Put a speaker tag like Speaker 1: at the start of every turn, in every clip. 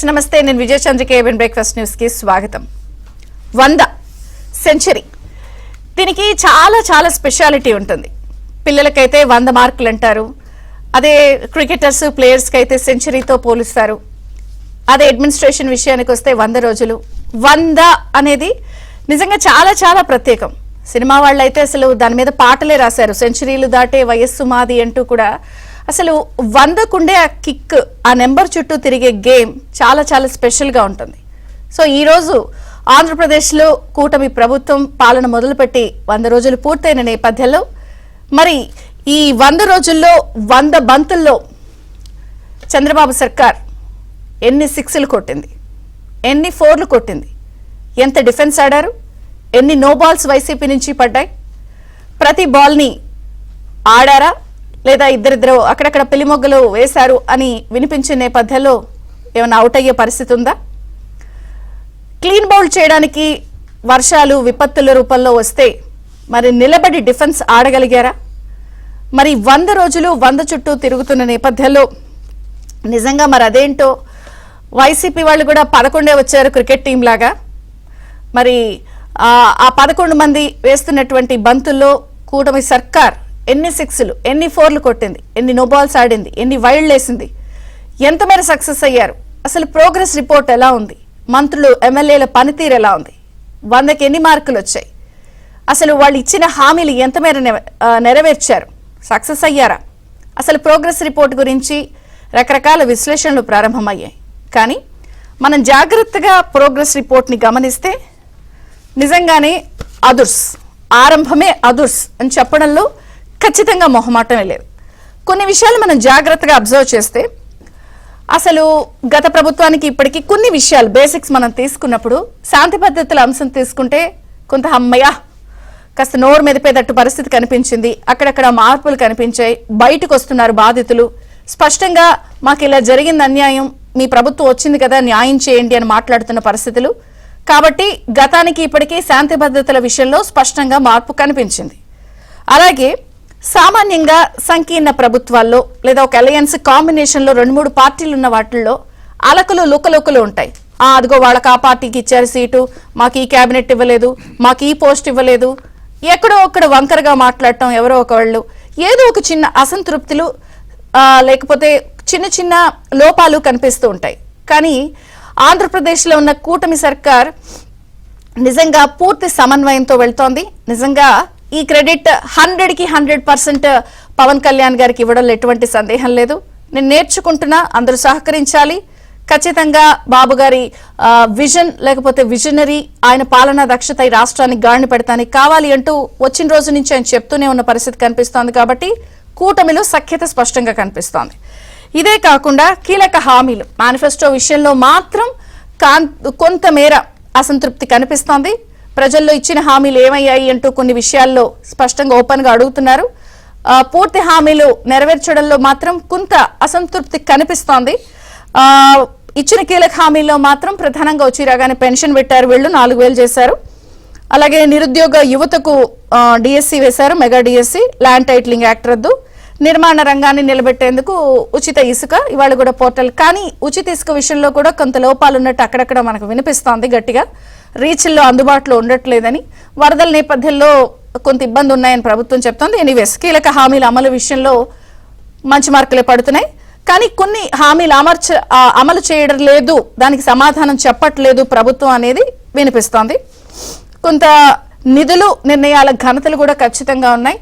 Speaker 1: నమస్తే, నేను విజయ Chandrika. ABN breakfast news కి స్వాగతం. 100 సెంచరీ, దీనికి చాలా చాలా స్పెషాలిటీ ఉంటుంది. పిల్లలకైతే 100 మార్కులు అంటారు, అదే క్రికెటర్స్ ప్లేయర్స్కి అయితే సెంచరీతో పోలుస్తారు. అదే అడ్మినిస్ట్రేషన్ విషయానికి వస్తే 100 రోజులు. 100 అనేది నిజంగా చాలా చాలా ప్రత్యేకం. సినిమా వాళ్ళు అయితే అసలు దాని మీద పాటలే రాశారు, సెంచరీలు దాటే వయస్సు మాది అంటూ కూడా. అసలు 100కుండే ఆ కిక్, ఆ నెంబర్ చుట్టూ తిరిగే గేమ్ చాలా చాలా స్పెషల్గా ఉంటుంది. సో ఈరోజు ఆంధ్రప్రదేశ్లో కూటమి ప్రభుత్వం పాలన మొదలుపెట్టి 100 రోజులు పూర్తయిన నేపథ్యంలో మరి ఈ 100 రోజుల్లో 100 బంతుల్లో చంద్రబాబు సర్కార్ ఎన్ని 6లు కొట్టింది, ఎన్ని 4లు కొట్టింది, ఎంత డిఫెన్స్ ఆడారు, ఎన్ని నో బాల్స్ వైసీపీ నుంచి పడ్డాయి, ప్రతి బాల్ని ఆడారా లేదా ఇద్దరిద్దరు అక్కడక్కడ పిలిమొగ్గలు వేశారు అని వినిపించే నేపథ్యంలో ఏమైనా అవుట్ అయ్యే పరిస్థితి ఉందా? క్లీన్ బౌల్ చేయడానికి వర్షాలు విపత్తుల రూపంలో వస్తే మరి నిలబడి డిఫెన్స్ ఆడగలిగారా? మరి 100 రోజులు 100 చుట్టూ తిరుగుతున్న నేపథ్యంలో నిజంగా మరి అదేంటో, వైసీపీ వాళ్ళు కూడా 11 వచ్చారు క్రికెట్ టీం లాగా. మరి ఆ 11 మంది వేస్తున్నటువంటి బంతుల్లో కూటమి సర్కార్ ఎన్ని 6లు, ఎన్ని 4లు కొట్టింది, ఎన్ని నో బాల్స్ ఆడింది, ఎన్ని వైల్డ్ వేసింది, ఎంత మేర సక్సెస్ అయ్యారు, అసలు ప్రోగ్రెస్ రిపోర్ట్ ఎలా ఉంది, మంత్రులు ఎమ్మెల్యేల పనితీరు ఎలా ఉంది, 100కి ఎన్ని మార్కులు వచ్చాయి, అసలు వాళ్ళు ఇచ్చిన హామీలు ఎంత మేర నెరవేర్చారు, సక్సెస్ అయ్యారా, అసలు ప్రోగ్రెస్ రిపోర్ట్ గురించి రకరకాల విశ్లేషణలు ప్రారంభమయ్యాయి. కానీ మనం జాగ్రత్తగా ప్రోగ్రెస్ రిపోర్ట్ని గమనిస్తే నిజంగానే అదుర్స్, ఆరంభమే అదుర్స్ అని చెప్పడంలో ఖచ్చితంగా మొహమాటమే లేదు. కొన్ని విషయాలు మనం జాగ్రత్తగా అబ్జర్వ్ చేస్తే అసలు గత ప్రభుత్వానికి ఇప్పటికీ కొన్ని విషయాలు బేసిక్స్ మనం తీసుకున్నప్పుడు, శాంతి భద్రతల అంశం తీసుకుంటే కొంత అమ్మయ్య కాస్త నోరు మెదిపేటట్టు పరిస్థితి కనిపించింది. అక్కడక్కడ మార్పులు కనిపించాయి, బయటకు వస్తున్నారు బాధితులు, స్పష్టంగా మాకు ఇలా జరిగింది అన్యాయం, మీ ప్రభుత్వం వచ్చింది కదా న్యాయం చేయండి అని మాట్లాడుతున్న పరిస్థితులు. కాబట్టి గతానికి ఇప్పటికీ శాంతి భద్రతల విషయంలో స్పష్టంగా మార్పు కనిపించింది. అలాగే సామాన్యంగా సంకీర్ణ ప్రభుత్వాల్లో లేదా ఒక అలయన్స్ కాంబినేషన్లో 2-3 పార్టీలు ఉన్న వాటిల్లో అలకలు లుకలుకలు ఉంటాయి. అదిగో వాళ్ళకి ఆ పార్టీకి ఇచ్చారు సీటు, మాకు ఈ క్యాబినెట్ ఇవ్వలేదు, మాకు ఈ పోస్ట్ ఇవ్వలేదు, ఎక్కడో ఒక్కడ వంకరగా మాట్లాడటం, ఎవరో ఒకళ్ళు ఏదో ఒక చిన్న అసంతృప్తులు లేకపోతే చిన్న చిన్న లోపాలు కనిపిస్తూ ఉంటాయి. కానీ ఆంధ్రప్రదేశ్లో ఉన్న కూటమి సర్కార్ నిజంగా పూర్తి సమన్వయంతో వెళ్తోంది. నిజంగా ఈ క్రెడిట్ 100కి 100% పవన్ కళ్యాణ్ గారికి ఇవ్వడంలో ఎటువంటి సందేహం లేదు. నేను నేర్చుకుంటున్నా, అందరూ సహకరించాలి. ఖచ్చితంగా బాబు గారి విజన్ లేకపోతే విజనరీ, ఆయన పాలనా దక్షత ఈ రాష్ట్రానికి గాడిని పెడతానికి కావాలి అంటూ వచ్చిన రోజు నుంచి ఆయన చెప్తూనే ఉన్న పరిస్థితి కనిపిస్తోంది. కాబట్టి కూటమిలో సఖ్యత స్పష్టంగా కనిపిస్తోంది. ఇదే కాకుండా కీలక హామీలు మేనిఫెస్టో విషయంలో మాత్రం కొంతమేర అసంతృప్తి కనిపిస్తోంది. ప్రజల్లో ఇచ్చిన హామీలు ఏమయ్యాయి అంటూ కొన్ని విషయాల్లో స్పష్టంగా ఓపెన్గా అడుగుతున్నారు. పూర్తి హామీలు నెరవేర్చడంలో మాత్రం కొంత అసంతృప్తి కనిపిస్తోంది. ఇచ్చిన కీలక హామీల్లో మాత్రం ప్రధానంగా వచ్చి రాగానే పెన్షన్ పెట్టారు, వీళ్ళు 4000 చేశారు. అలాగే నిరుద్యోగ యువతకు డిఎస్సి వేశారు, mega DSC, land titling act రద్దు, నిర్మాణ రంగాన్ని నిలబెట్టేందుకు ఉచిత ఇసుక, ఇవాళ కూడా పోర్టల్. కానీ ఉచిత ఇసుక విషయంలో కూడా కొంత లోపాలు ఉన్నట్టు అక్కడక్కడ మనకు వినిపిస్తోంది గట్టిగా. రీచ్ల్లో అందుబాటులో ఉండట్లేదని, వరదల నేపథ్యంలో కొంత ఇబ్బంది ఉన్నాయని ప్రభుత్వం చెప్తోంది. ఎనీవేస్, కీలక హామీల అమలు విషయంలో మంచి మార్కులే పడుతున్నాయి. కానీ కొన్ని హామీలు అమలు చేయడం లేదు, దానికి సమాధానం చెప్పట్లేదు ప్రభుత్వం అనేది వినిపిస్తోంది. కొంత నిధులు నిర్ణయాల ఘనతలు కూడా ఖచ్చితంగా ఉన్నాయి.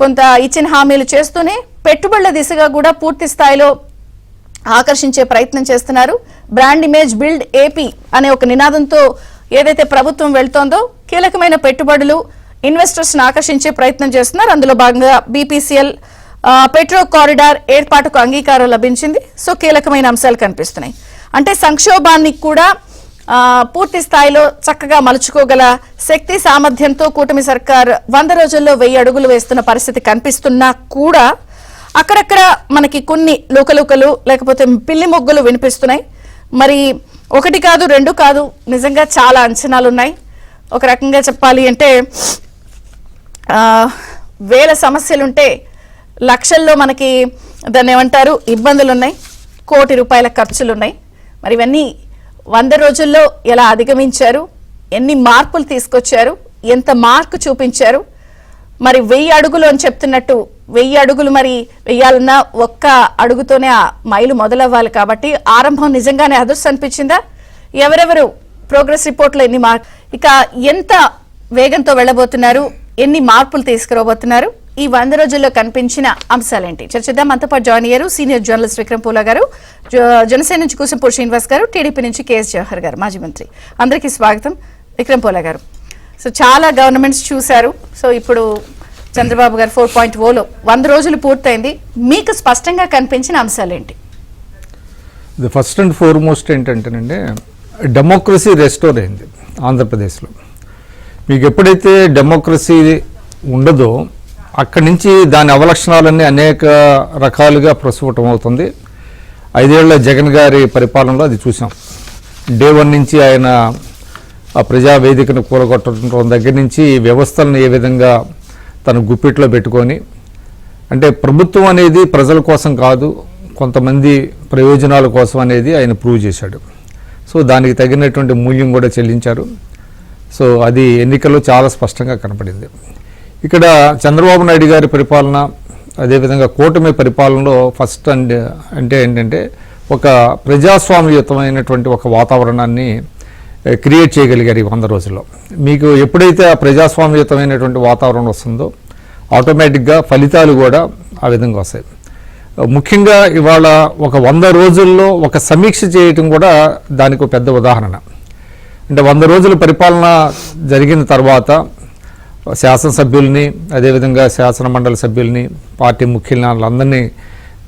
Speaker 1: కొంత ఇచ్చిన హామీలు చేస్తూనే పెట్టుబడుల దిశగా కూడా పూర్తి స్థాయిలో ఆకర్షించే ప్రయత్నం చేస్తున్నారు. బ్రాండ్ ఇమేజ్ బిల్డ్ ఏపీ అనే ఒక నినాదంతో ఏదైతే ప్రభుత్వం వెళ్తోందో కీలకమైన పెట్టుబడులు, ఇన్వెస్టర్స్ ను ఆకర్షించే ప్రయత్నం చేస్తున్నారు. అందులో భాగంగా బీపీసీఎల్ పెట్రో కారిడార్ ఏర్పాటుకు అంగీకారం లభించింది. సో కీలకమైన అంశాలు కనిపిస్తున్నాయి. అంటే సంక్షోభాన్ని కూడా పూర్తి స్థాయిలో చక్కగా మలుచుకోగల శక్తి సామర్థ్యంతో కూటమి సర్కార్ 100 రోజుల్లో 1000 అడుగులు వేస్తున్న పరిస్థితి కనిపిస్తున్నా కూడా అక్కడక్కడ మనకి కొన్ని లోకలుకలు లేకపోతే పిల్లి మొగ్గులు వినిపిస్తున్నాయి. మరి 1 కాదు 2 కాదు, నిజంగా చాలా అంచనాలు ఉన్నాయి. ఒక రకంగా చెప్పాలి అంటే వేల సమస్యలుంటే లక్షల్లో మనకి దాన్ని ఏమంటారు ఇబ్బందులు ఉన్నాయి, ₹1 కోటి ఖర్చులున్నాయి. మరి ఇవన్నీ 100 రోజుల్లో ఎలా అధిగమించారు, ఎన్ని మార్పులు తీసుకొచ్చారు, ఎంత మార్కు చూపించారు, మరి 1000 అడుగులు అని చెప్తున్నట్టు 1000 అడుగులు మరి వెయ్యాలన్నా ఒక్క అడుగుతోనే ఆ మైలు మొదలవ్వాలి కాబట్టి ఆరంభం నిజంగానే అదృష్టం అనిపించిందా? ఎవరెవరు ప్రోగ్రెస్ రిపోర్ట్లో ఎన్ని ఇక ఎంత వేగంతో వెళ్ళబోతున్నారు, ఎన్ని మార్పులు తీసుకురాబోతున్నారు, ఈ 100 రోజుల్లో కనిపించిన అంశాలేంటి చర్చిద్దాం. మనతో పాటు జాయిన్ అయ్యారు సీనియర్ జర్నలిస్ట్ విక్రమ్ పూలా గారు, జనసేన నుంచి కూసంపూడి శ్రీనివాస్ గారు, టీడీపీ నుంచి కేఎస్ జవహర్ గారు, మాజీ మంత్రి. అందరికీ స్వాగతం. విక్రమ్ పూలా గారు, సో చాలా గవర్నమెంట్స్ చూశారు. సో ఇప్పుడు చంద్రబాబు గారు 4.0లో 100 రోజులు పూర్తయింది. మీకు స్పష్టంగా కనిపించిన అంశాలేంటి?
Speaker 2: ది ఫస్ట్ అండ్ ఫార్మోస్ట్ ఏంటంటేనండి, డెమోక్రసీ రెస్టోర్ అయింది ఆంధ్రప్రదేశ్లో. మీకు ఎప్పుడైతే డెమోక్రసీ ఉండదో అక్కడి నుంచి దాని అవలక్షణాలన్నీ అనేక రకాలుగా ప్రస్ఫుటం అవుతుంది. 5 ఏళ్ల జగన్ గారి పరిపాలనలో అది చూసాం. డే 1 నుంచి ఆయన ఆ ప్రజావేదికను కూలగొట్టడం దగ్గర నుంచి వ్యవస్థలను ఏ విధంగా తన గుప్పిట్లో పెట్టుకొని, అంటే ప్రభుత్వం అనేది ప్రజల కోసం కాదు, కొంతమంది ప్రయోజనాల కోసం అనేది ఆయన ప్రూవ్ చేశాడు. సో దానికి తగినటువంటి మూల్యం కూడా చెల్లించారు. సో అది ఎన్నికల్లో చాలా స్పష్టంగా కనపడింది. ఇక్కడ చంద్రబాబు నాయుడు గారి పరిపాలన, అదేవిధంగా కూటమి పరిపాలనలో ఫస్ట్ అంటే ఏంటంటే ఒక ప్రజాస్వామ్యయుతమైనటువంటి ఒక వాతావరణాన్ని క్రియేట్ చేయగలిగారు ఈ 100 రోజుల్లో. మీకు ఎప్పుడైతే ఆ ప్రజాస్వామ్యయుతమైనటువంటి వాతావరణం వస్తుందో ఆటోమేటిక్గా ఫలితాలు కూడా ఆ విధంగా వస్తాయి. ముఖ్యంగా ఇవాళ ఒక 100 రోజుల్లో ఒక సమీక్ష చేయటం కూడా దానికి ఒక పెద్ద ఉదాహరణ. అంటే 100 రోజుల పరిపాలన జరిగిన తర్వాత శాసనసభ్యుల్ని, అదేవిధంగా శాసన మండలి సభ్యుల్ని, పార్టీ ముఖ్యుల్ని వాళ్ళందరినీ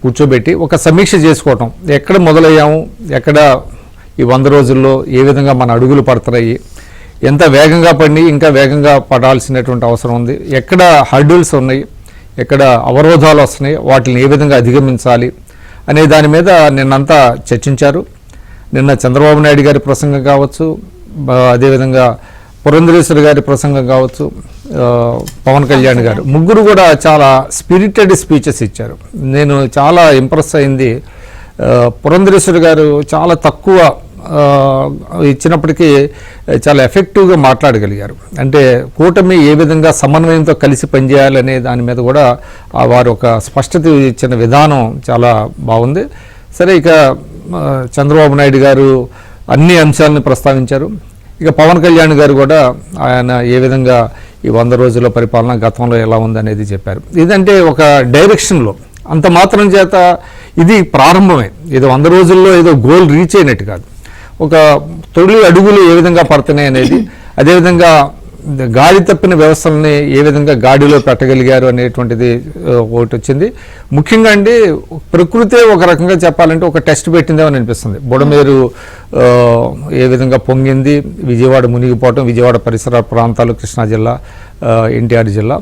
Speaker 2: కూర్చోబెట్టి ఒక సమీక్ష చేసుకోవటం, ఎక్కడ మొదలయ్యాము, ఎక్కడ ఈ 100 రోజుల్లో ఏ విధంగా మన అడుగులు పడుతున్నాయి, ఎంత వేగంగా పడి ఇంకా వేగంగా పడాల్సినటువంటి అవసరం ఉంది, ఎక్కడ హర్డిల్స్ ఉన్నాయి, ఎక్కడ అవరోధాలు వస్తున్నాయి, వాటిని ఏ విధంగా అధిగమించాలి అనే దాని మీద నిన్నంతా చర్చించారు. నిన్న చంద్రబాబు నాయుడు గారి ప్రసంగం కావచ్చు, అదేవిధంగా పురంధరేశ్వరి గారి ప్రసంగం కావచ్చు, పవన్ కళ్యాణ్ గారు, ముగ్గురు కూడా చాలా స్పిరిటెడ్ స్పీచెస్ ఇచ్చారు. నేను చాలా ఇంప్రెస్ అయింది. పురంధరేశ్వరి గారు చాలా తక్కువ ఇచ్చినప్పటికీ చాలా ఎఫెక్టివ్గా మాట్లాడగలిగారు. అంటే కూటమి ఏ విధంగా సమన్వయంతో కలిసి పనిచేయాలనే దాని మీద కూడా వారు ఒక స్పష్టత ఇచ్చిన విధానం చాలా బాగుంది. సరే, ఇక చంద్రబాబు నాయుడు గారు అన్ని అంశాలను ప్రస్తావించారు. ఇక పవన్ కళ్యాణ్ గారు కూడా ఆయన ఏ విధంగా ఈ 100 రోజుల పరిపాలన గతంలో ఎలా ఉందనేది చెప్పారు. ఇదంటే ఒక డైరెక్షన్లో, అంత మాత్రం చేత ఇది ప్రారంభమే. ఇది 100 రోజుల్లో ఏదో గోల్ రీచ్ అయినట్టు కాదు. ఒక తొలి అడుగులు ఏ విధంగా పడుతున్నాయి అనేది, అదేవిధంగా గాడి తప్పిన వ్యవస్థలని ఏ విధంగా గాడిలో పెట్టగలిగారు అనేటువంటిది ఒకటి వచ్చింది. ముఖ్యంగా అండి, ప్రకృతే ఒక రకంగా చెప్పాలంటే ఒక టెస్ట్ పెట్టిందేమని అనిపిస్తుంది. బుడమేరు ఏ విధంగా పొంగింది, విజయవాడ మునిగిపోవటం, విజయవాడ పరిసర ప్రాంతాలు, కృష్ణా జిల్లా, ఎన్టీఆర్ జిల్లా,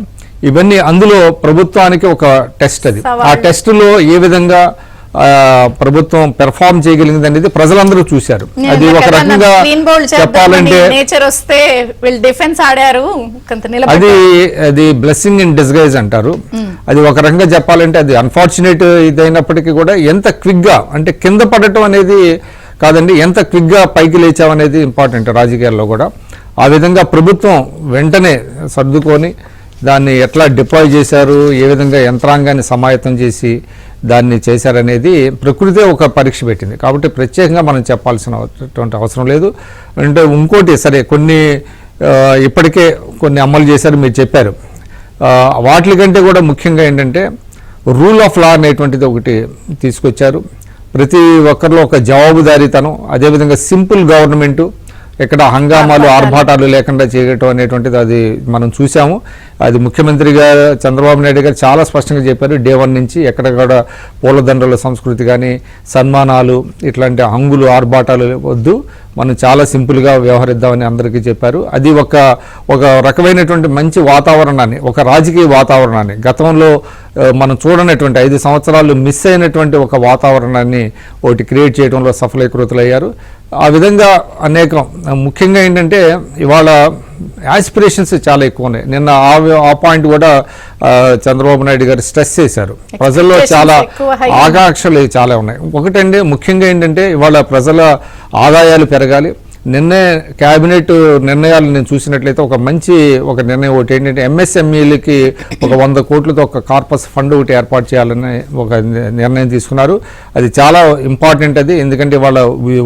Speaker 2: ఇవన్నీ అందులో ప్రభుత్వానికి ఒక టెస్ట్. అది ఆ టెస్టులో ఏ విధంగా ప్రభుత్వం పెర్ఫార్మ్ చేయగలిగింది అనేది ప్రజలందరూ చూశారు. అది ఒక రకంగా చెప్పాలంటే అది బ్లెస్సింగ్ ఇన్ డిస్గైజ్ అంటారు. అది ఒక రకంగా చెప్పాలంటే అది అన్ఫార్చునేట్ ఇదైనప్పటికీ కూడా ఎంత క్విక్ గా, అంటే కింద పడటం అనేది కాదండి, ఎంత క్విక్ గా పైకి లేచామనేది ఇంపార్టెంట్ రాజకీయాల్లో కూడా. ఆ విధంగా ప్రభుత్వం వెంటనే సర్దుకొని దాన్ని ఎట్లా డిప్లాయ్ చేశారు, ఏ విధంగా యంత్రాంగాన్ని సమాయత్తం చేసి దాన్ని చేశారనేది ప్రకృతి ఒక పరీక్ష పెట్టింది. కాబట్టి ప్రత్యేకంగా మనం చెప్పాల్సినటువంటి అవసరం లేదు. అంటే ఇంకోటి, సరే కొన్ని ఇప్పటికే కొన్ని అమలు చేశారు, మీరు చెప్పారు. వాటి కంటే కూడా ముఖ్యంగా ఏంటంటే రూల్ ఆఫ్ లా అనేటువంటిది ఒకటి తీసుకొచ్చారు. ప్రతి ఒక్కరిలో ఒక జవాబుదారీతనం, అదేవిధంగా సింపుల్ గవర్నమెంటు, ఎక్కడ హంగామాలు ఆర్భాటాలు లేకుండా చేయటం అనేటువంటిది అది మనం చూసాము. అది ముఖ్యమంత్రి గారు చంద్రబాబు నాయుడు గారు చాలా స్పష్టంగా చెప్పారు. డే 1 నుంచి ఎక్కడ కూడా పూలదండల సంస్కృతి కానీ, సన్మానాలు, ఇట్లాంటి హంగులు ఆర్భాటాలు వద్దు, మనం చాలా సింపుల్గా వ్యవహరిద్దామని అందరికీ చెప్పారు. అది ఒక రకమైనటువంటి మంచి వాతావరణాన్ని, ఒక రాజకీయ వాతావరణాన్ని, గతంలో మనం చూడనటువంటి 5 సంవత్సరాలు మిస్ అయినటువంటి ఒక వాతావరణాన్ని ఒకటి క్రియేట్ చేయడంలో సఫలీకృతులయ్యారు. ఆ విధంగా అనేకం, ముఖ్యంగా ఏంటంటే ఇవాళ యాస్పిరేషన్స్ చాలా ఎక్కువ ఉన్నాయి. నిన్న ఆ పాయింట్ కూడా చంద్రబాబు నాయుడు గారు స్ట్రెస్ చేశారు. ప్రజల్లో చాలా ఆకాంక్షలు చాలా ఉన్నాయి. ఒకటండి, ముఖ్యంగా ఏంటంటే ఇవాళ ప్రజల ఆదాయాలు పెరగాలి. నిన్నే క్యాబినెట్ నిర్ణయాలు నేను చూసినట్లయితే ఒక నిర్ణయం ఒకటి ఏంటంటే ఎంఎస్ఎంఈలకి 100 కోట్లతో ఒక కార్పస్ ఫండ్ ఒకటి ఏర్పాటు చేయాలని ఒక నిర్ణయం తీసుకున్నారు. అది చాలా ఇంపార్టెంట్. అది ఎందుకంటే వాళ్ళ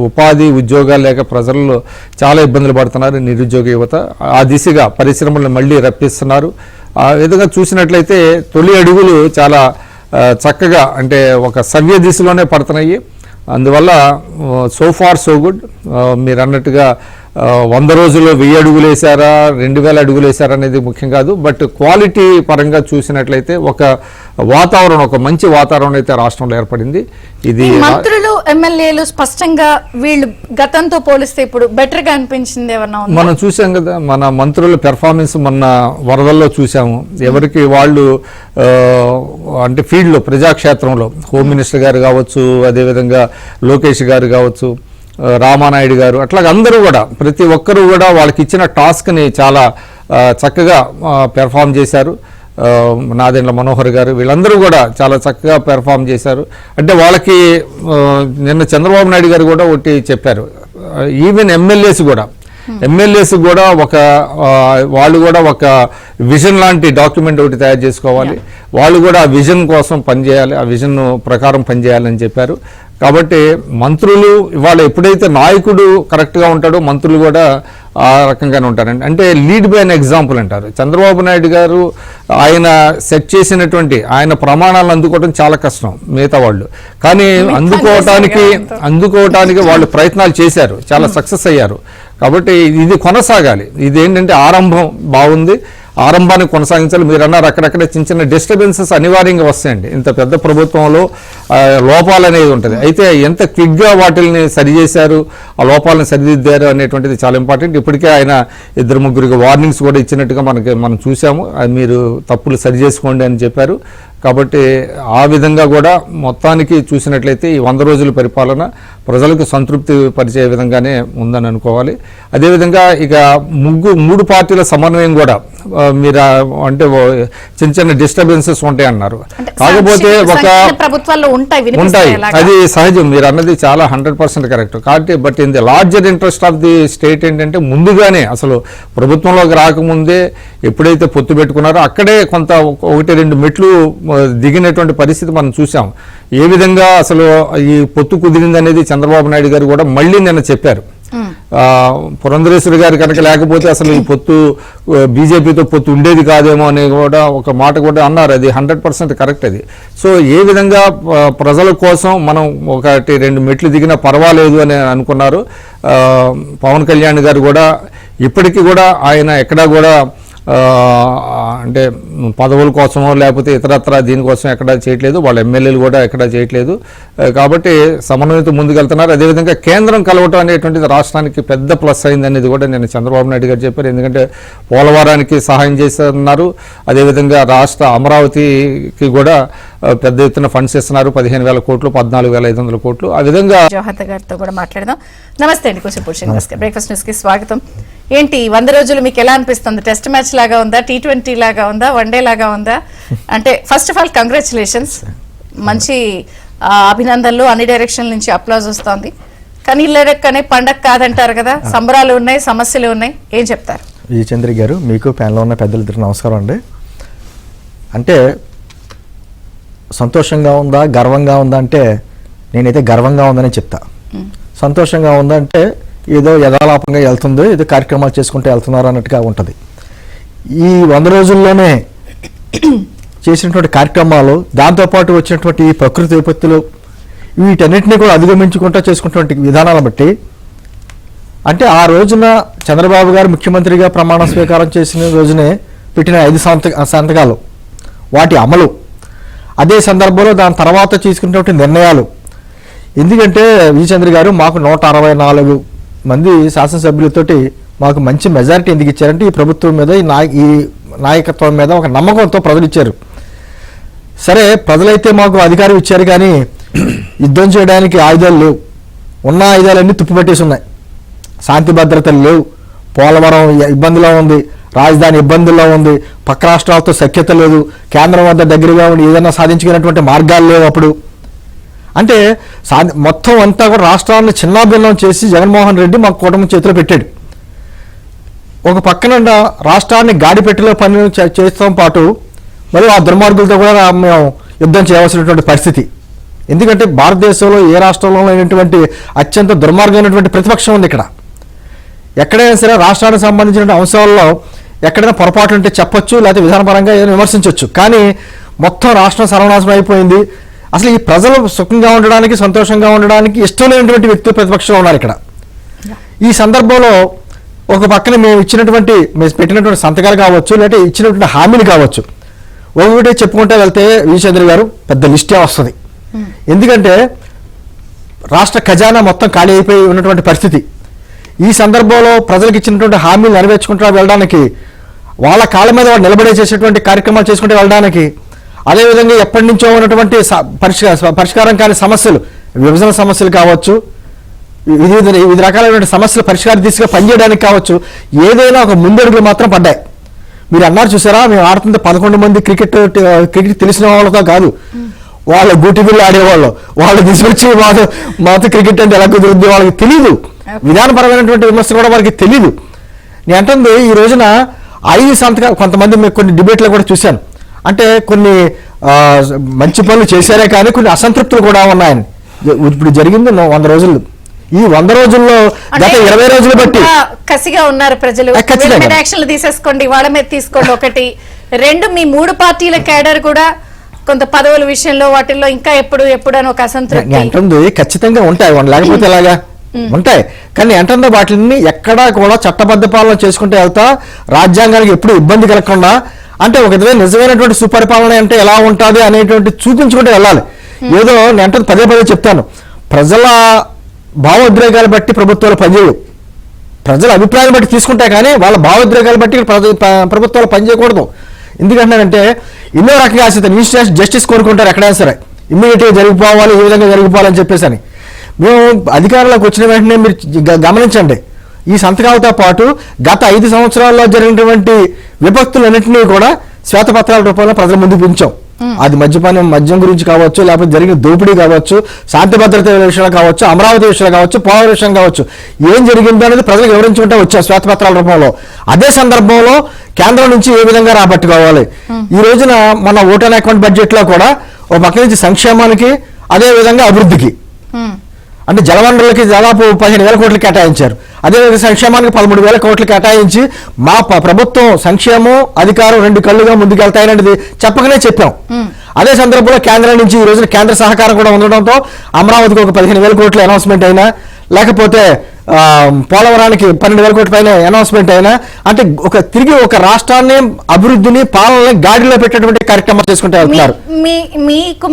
Speaker 2: ఉపాధి ఉద్యోగాలు లేక ప్రజల్లో చాలా ఇబ్బందులు పడుతున్నారు, నిరుద్యోగ యువత. ఆ దిశగా పరిశ్రమలను మళ్ళీ రప్పిస్తున్నారు. ఆ విధంగా చూసినట్లయితే తొలి అడుగులు చాలా చక్కగా అంటే ఒక సవ్య దిశలోనే పడుతున్నాయి. అందువల్ల సో ఫార్ సో గుడ్. మీరు అన్నట్టుగా 100 రోజుల్లో 1000 అడుగులు వేసారా 2000 అడుగులు వేసారా అనేది ముఖ్యం కాదు. బట్ క్వాలిటీ పరంగా చూసినట్లయితే ఒక మంచి వాతావరణం అయితే రాష్ట్రంలో ఏర్పడింది. ఇది
Speaker 1: మంత్రులు ఎమ్మెల్యేలు స్పష్టంగా వీళ్ళు గతంతో పోలిస్తే ఇప్పుడు బెటర్ గా అనిపించింది ఏమన్నా
Speaker 2: మనం చూసాం కదా, మన మంత్రుల పెర్ఫార్మెన్స్ మొన్న వరదల్లో చూసాము. ఎవరికి వాళ్ళు అంటే ఫీల్డ్లో ప్రజాక్షేత్రంలో హోమ్ మినిస్టర్ గారు కావచ్చు, అదేవిధంగా లోకేష్ గారు కావచ్చు, రామానాయుడు గారు, అట్లాగే అందరూ కూడా ప్రతి ఒక్కరూ కూడా వాళ్ళకి ఇచ్చిన టాస్క్ని చాలా చక్కగా పెర్ఫామ్ చేశారు. నాదెండ్ల మనోహర్ గారు వీళ్ళందరూ కూడా చాలా చక్కగా పెర్ఫామ్ చేశారు. అంటే వాళ్ళకి నిన్న చంద్రబాబు నాయుడు గారు కూడా ఒకటి చెప్పారు, ఈవెన్ ఎమ్మెల్యేస్ కూడా వాళ్ళు కూడా ఒక విజన్ లాంటి డాక్యుమెంట్ ఒకటి తయారు చేసుకోవాలి. వాళ్ళు కూడా ఆ విజన్ కోసం పనిచేయాలి, ఆ విజన్ ప్రకారం పనిచేయాలని చెప్పారు. కాబట్టి మంత్రులు ఇవాళ ఎప్పుడైతే నాయకుడు కరెక్ట్గా ఉంటాడో మంత్రులు కూడా ఆ రకంగానే ఉంటారండి. అంటే లీడ్ బై అన్ ఎగ్జాంపుల్ అంటారు. చంద్రబాబు నాయుడు గారు ఆయన సెట్ చేసినటువంటి ఆయన ప్రమాణాలను అందుకోవడం చాలా కష్టం మిగతా వాళ్ళు, కానీ అందుకోవటానికి వాళ్ళు ప్రయత్నాలు చేశారు, చాలా సక్సెస్ అయ్యారు. కాబట్టి ఇది కొనసాగాలి. ఇది ఏంటంటే ఆరంభం బాగుంది, ఆరంభాన్ని కొనసాగించాలి. మీరు అన్నారు అక్కడక్కడ చిన్న డిస్టర్బెన్సెస్ అనివార్యంగా వస్తాయండి. ఇంత పెద్ద ప్రభుత్వంలో లోపాలు అనేది ఉంటుంది. అయితే ఎంత క్విక్గా వాటిని సరిచేశారు, ఆ లోపాలను సరిదిద్దారు అనేటువంటిది చాలా ఇంపార్టెంట్. ఇప్పటికే ఆయన 2-3 వార్నింగ్స్ కూడా ఇచ్చినట్టుగా మనం చూసాము. మీరు తప్పులు సరి చేసుకోండి అని చెప్పారు. కాబట్టి ఆ విధంగా కూడా మొత్తానికి చూసినట్లయితే ఈ 100 రోజుల పరిపాలన ప్రజలకు సంతృప్తి పరిచే విధంగానే ఉందని అనుకోవాలి. అదేవిధంగా ఇక 3 పార్టీల సమన్వయం కూడా మీరు అంటే చిన్న డిస్టర్బెన్సెస్ ఉంటాయి అన్నారు. కాకపోతే
Speaker 1: ప్రభుత్వాల్లో
Speaker 2: ఉంటాయి, అది సహజం. మీరు అన్నది చాలా 100% కరెక్ట్. కాబట్టి but in the larger interest of the state ఏంటంటే ముందుగానే అసలు ప్రభుత్వంలోకి రాకముందే ఎప్పుడైతే పొత్తు పెట్టుకున్నారో అక్కడే కొంత 1-2 మెట్లు దిగినటువంటి పరిస్థితి మనం చూసాం. ఏ విధంగా అసలు ఈ పొత్తు కుదిరింది అనేది చంద్రబాబు నాయుడు గారు కూడా మళ్ళీ నిన్న చెప్పారు. పురంధరేశ్వరి గారు కనుక లేకపోతే అసలు ఈ పొత్తు బీజేపీతో పొత్తు ఉండేది కాదేమో అని కూడా ఒక మాట కూడా అన్నారు. అది 100% కరెక్ట్. అది సో ఏ విధంగా ప్రజల కోసం మనం 1-2 మెట్లు దిగినా పర్వాలేదు అని అనుకున్నారు. పవన్ కళ్యాణ్ గారు కూడా ఇప్పటికీ కూడా ఆయన ఎక్కడా కూడా అంటే పదవుల కోసమో లేకపోతే ఇతరత్ర దీనికోసం ఎక్కడా చేయట్లేదు, వాళ్ళ ఎమ్మెల్యేలు కూడా ఎక్కడా చేయట్లేదు. కాబట్టి సమన్వయంతో ముందుకెళ్తున్నారు. అదేవిధంగా కేంద్రం కలవటం అనేటువంటిది రాష్ట్రానికి పెద్ద ప్లస్ అయింది అనేది కూడా నేను చంద్రబాబు నాయుడు గారు చెప్పారు. ఎందుకంటే పోలవరానికి సహాయం చేస్తున్నారు, అదేవిధంగా రాష్ట్ర అమరావతికి కూడా పెద్ద ఎత్తున ఫండ్స్ ఇస్తున్నారు. 15,000 కోట్లు, 14,500 కోట్లు. ఆ విధంగా
Speaker 1: జవహర్ గారితో కూడా మాట్లాడదాం. నమస్తే అండి, కొంచెం బ్రేక్ఫాస్ట్ న్యూస్ కి స్వాగతం. ఏంటి 100 రోజులు మీకు ఎలా అనిపిస్తుంది? టెస్ట్ మ్యాచ్ లాగా ఉందా, T20 లాగా ఉందా, వన్డే లాగా ఉందా? అంటే ఫస్ట్ ఆఫ్ ఆల్ కంగ్రాచులేషన్స్, మంచి అభినందనలు, అన్ని డైరెక్షన్ నుంచి అప్లాజ్ వస్తుంది. కానీ ఇల్లెక్కనే పండగ కాదంటారు కదా, సంబరాలు ఉన్నాయి, సమస్యలు ఉన్నాయి, ఏం చెప్తారు?
Speaker 3: విజయచంద్రి గారు, మీకు ప్యానెల్లో ఉన్న పెద్దలిద్దరికి నమస్కారం అండి. అంటే సంతోషంగా ఉందా, గర్వంగా ఉందా అంటే నేనైతే గర్వంగా ఉందని చెప్తా. సంతోషంగా ఉందంటే ఏదో యథాలాపంగా వెళ్తుంది, ఏదో కార్యక్రమాలు చేసుకుంటూ వెళ్తున్నారు అన్నట్టుగా ఉంటుంది. ఈ 100 రోజుల్లోనే చేసినటువంటి కార్యక్రమాలు, దాంతోపాటు వచ్చినటువంటి ప్రకృతి విపత్తులు, వీటన్నిటినీ కూడా అధిగమించుకుంటూ చేసుకున్నటువంటి విధానాలను బట్టి అంటే ఆ రోజున చంద్రబాబు గారు ముఖ్యమంత్రిగా ప్రమాణ స్వీకారం చేసిన రోజునే పెట్టిన 5 సంతకాలు, వాటి అమలు, అదే సందర్భంలో దాని తర్వాత తీసుకున్నటువంటి నిర్ణయాలు. ఎందుకంటే విజయచంద్ర గారు మాకు 164 మంది శాసనసభ్యులతోటి మాకు మంచి మెజారిటీ ఎందుకు ఇచ్చారంటే ఈ ప్రభుత్వం మీద, ఈ నాయకత్వం మీద ఒక నమ్మకంతో ప్రజలు ఇచ్చారు. సరే, ప్రజలైతే మాకు అధికారం ఇచ్చారు, కానీ యుద్ధం చేయడానికి ఆయుధాలు లేవు. ఉన్న ఆయుధాలన్నీ తుప్పుపట్టేసి ఉన్నాయి. శాంతి భద్రతలు లేవు, పోలవరం ఇబ్బందిలో ఉంది, రాజధాని ఇబ్బందుల్లో ఉంది, పక్క రాష్ట్రాలతో సఖ్యత లేదు, కేంద్రం వద్ద దగ్గరగా ఉండి ఏదైనా సాధించుకునేటువంటి మార్గాలు లేవు. అప్పుడు అంటే మొత్తం అంతా కూడా రాష్ట్రాలను చిన్నాభిన్నం చేసి జగన్మోహన్ రెడ్డి మా కూటమి చేతిలో పెట్టాడు. ఒక పక్కన రాష్ట్రాన్ని గాడిపెట్టెలో పని చేస్తాం పాటు మరియు ఆ దుర్మార్గులతో కూడా మేము యుద్ధం చేయవలసినటువంటి పరిస్థితి. ఎందుకంటే భారతదేశంలో ఏ రాష్ట్రంలో లేనటువంటి అత్యంత దుర్మార్గమైనటువంటి ప్రతిపక్షం ఉంది ఇక్కడ. ఎక్కడైనా సరే రాష్ట్రానికి సంబంధించిన అంశాల్లో ఎక్కడైనా పొరపాట్లు ఉంటే చెప్పొచ్చు, లేకపోతే విధానపరంగా ఏదైనా విమర్శించవచ్చు. కానీ మొత్తం రాష్ట్రం సర్వనాశనం అయిపోయింది. అసలు ఈ ప్రజలు సుఖంగా ఉండడానికి, సంతోషంగా ఉండడానికి ఇష్టం లేనటువంటి వ్యక్తులు ప్రతిపక్షంలో ఉన్నారు ఇక్కడ. ఈ సందర్భంలో ఒక పక్కన మేము పెట్టినటువంటి సంతకాలు కావచ్చు, లేకపోతే ఇచ్చినటువంటి హామీలు కావచ్చు, ఒకటే చెప్పుకుంటే వెళ్తే విజయచంద్ర గారు పెద్ద లిస్టే వస్తుంది. ఎందుకంటే రాష్ట్ర ఖజానా మొత్తం ఖాళీ అయిపోయి ఉన్నటువంటి పరిస్థితి. ఈ సందర్భంలో ప్రజలకు ఇచ్చినటువంటి హామీలు నెరవేర్చుకుంటూ వెళ్ళడానికి, వాళ్ళ కాళ్ళ మీద వాళ్ళు నిలబడే చేసేటువంటి కార్యక్రమాలు చేసుకుంటూ వెళ్ళడానికి, అదేవిధంగా ఎప్పటి నుంచో ఉన్నటువంటి పరిష్కారం కాని సమస్యలు, విభజన సమస్యలు కావచ్చు, వివిధ రకాలైన సమస్యలు పరిష్కారం దిశగా పనిచేయడానికి కావచ్చు, ఏదైనా ఒక ముందడుగులు మాత్రం పడ్డాయి. మీరు అన్నారు చూసారా, మేము ఆడుతుంటే 11 మంది క్రికెట్ తెలిసిన వాళ్ళతో కాదు, వాళ్ళ గూటి బిల్లు ఆడేవాళ్ళు, వాళ్ళు తీసుకొచ్చి మాతో క్రికెట్ అంటే ఎలా కుదురుద్ది వాళ్ళకి తెలియదు. విధానపరమైనటువంటి విమర్శ కూడా వాళ్ళకి తెలియదు. నేను అంటుంది ఈ రోజున 5 సంతకాలు, కొంతమంది కొన్ని డిబేట్లో కూడా చూశాను, అంటే కొన్ని మంచి పనులు చేశారే కానీ కొన్ని అసంతృప్తులు కూడా ఉన్నాయని. ఇప్పుడు జరిగింది 100 రోజులు. ఈ 100 రోజుల్లో గత 20 రోజులు బట్టి
Speaker 1: కసిగా ఉన్నారు ప్రజలు. యాక్షన్లు తీసేసుకోండి, వాళ్ళ మీద తీసుకోండి. 1, 2 మీ 3 పార్టీల కేడర్ కూడా కొంత పదవుల విషయంలో వాటిల్లో ఇంకా ఎప్పుడు అని ఒక అసంతృప్తి
Speaker 3: అంటుంది. ఖచ్చితంగా ఉంటాయి, లేకపోతే ఎలాగా ఉంటాయి. కానీ అంటుందో వాటిని ఎక్కడా కూడా చట్టబద్ధ పాలన చేసుకుంటే వెళ్తా, రాజ్యాంగానికి ఎప్పుడు ఇబ్బంది కలగకుండా, అంటే ఒక నిజమైనటువంటి సుపరిపాలన అంటే ఎలా ఉంటుంది అనేటువంటి చూపించుకుంటూ వెళ్ళాలి. ఏదో నేను పదే చెప్తాను, ప్రజల భావోద్రేకాలు బట్టి ప్రభుత్వాలు పనిచేయవు, ప్రజల అభిప్రాయాలు బట్టి తీసుకుంటాయి. కానీ వాళ్ళ భావోద్రేకాలు బట్టి ప్రభుత్వాలు పనిచేయకూడదు. ఎందుకంటే ఎన్నో రకంగా ఇన్స్టెంట్ జస్టిస్ కోరుకుంటారు ఎక్కడైనా సరే, ఇమ్మీడియట్గా జరిగిపోవాలి, ఈ విధంగా జరిగిపోవాలని చెప్పేసి అని. మేము అధికారంలోకి వచ్చిన వెంటనే మీరు గమనించండి, ఈ సంతకాలతో పాటు గత 5 సంవత్సరాల్లో జరిగినటువంటి విభక్తులన్నింటినీ కూడా శ్వేతపత్రాల రూపంలో ప్రజల ముందుకు ఉంచాం. అది మద్యం గురించి కావచ్చు, లేకపోతే జరిగిన దోపిడీ కావచ్చు, శాంతి భద్రత విషయాలు కావచ్చు, అమరావతి విషయాలు కావచ్చు, పోలవరం విషయం కావచ్చు, ఏం జరిగిందో అనేది ప్రజలకు వివరించుకుంటూ వచ్చాం శ్వేతపత్రాల రూపంలో. అదే సందర్భంలో కేంద్రం నుంచి ఏ విధంగా రాబట్టుకోవాలి, ఈ రోజున మన ఓటాన్ అకౌంట్ బడ్జెట్ లో కూడా ఒక పక్క నుంచి సంక్షేమానికి, అదే విధంగా అభివృద్ధికి, అంటే జలవనరులకి దాదాపు 15,000 కోట్లు కేటాయించారు. అదేవిధంగా సంక్షేమానికి 13,000 కోట్లు కేటాయించి మా ప్రభుత్వం సంక్షేమం అధికారం 2 కళ్ళుగా ముందుకెళ్తాయనేది చెప్పకనే చెప్పాం. అదే సందర్భంలో కేంద్రం నుంచి ఈ రోజున కేంద్ర సహకారం కూడా ఉండడంతో అమరావతికి ఒక 15,000 కోట్ల అనౌన్స్మెంట్ అయినా, లేకపోతే పోలవరానికి 12,000 కోట్ల పైన అనౌన్స్మెంట్ అయినా, అంటే తిరిగి ఒక రాష్ట్రాన్ని, అభివృద్ధిని, పాలనని గాడిలో పెట్టేటువంటి కార్యక్రమాలు చేసుకుంటూ వెళ్తున్నారు.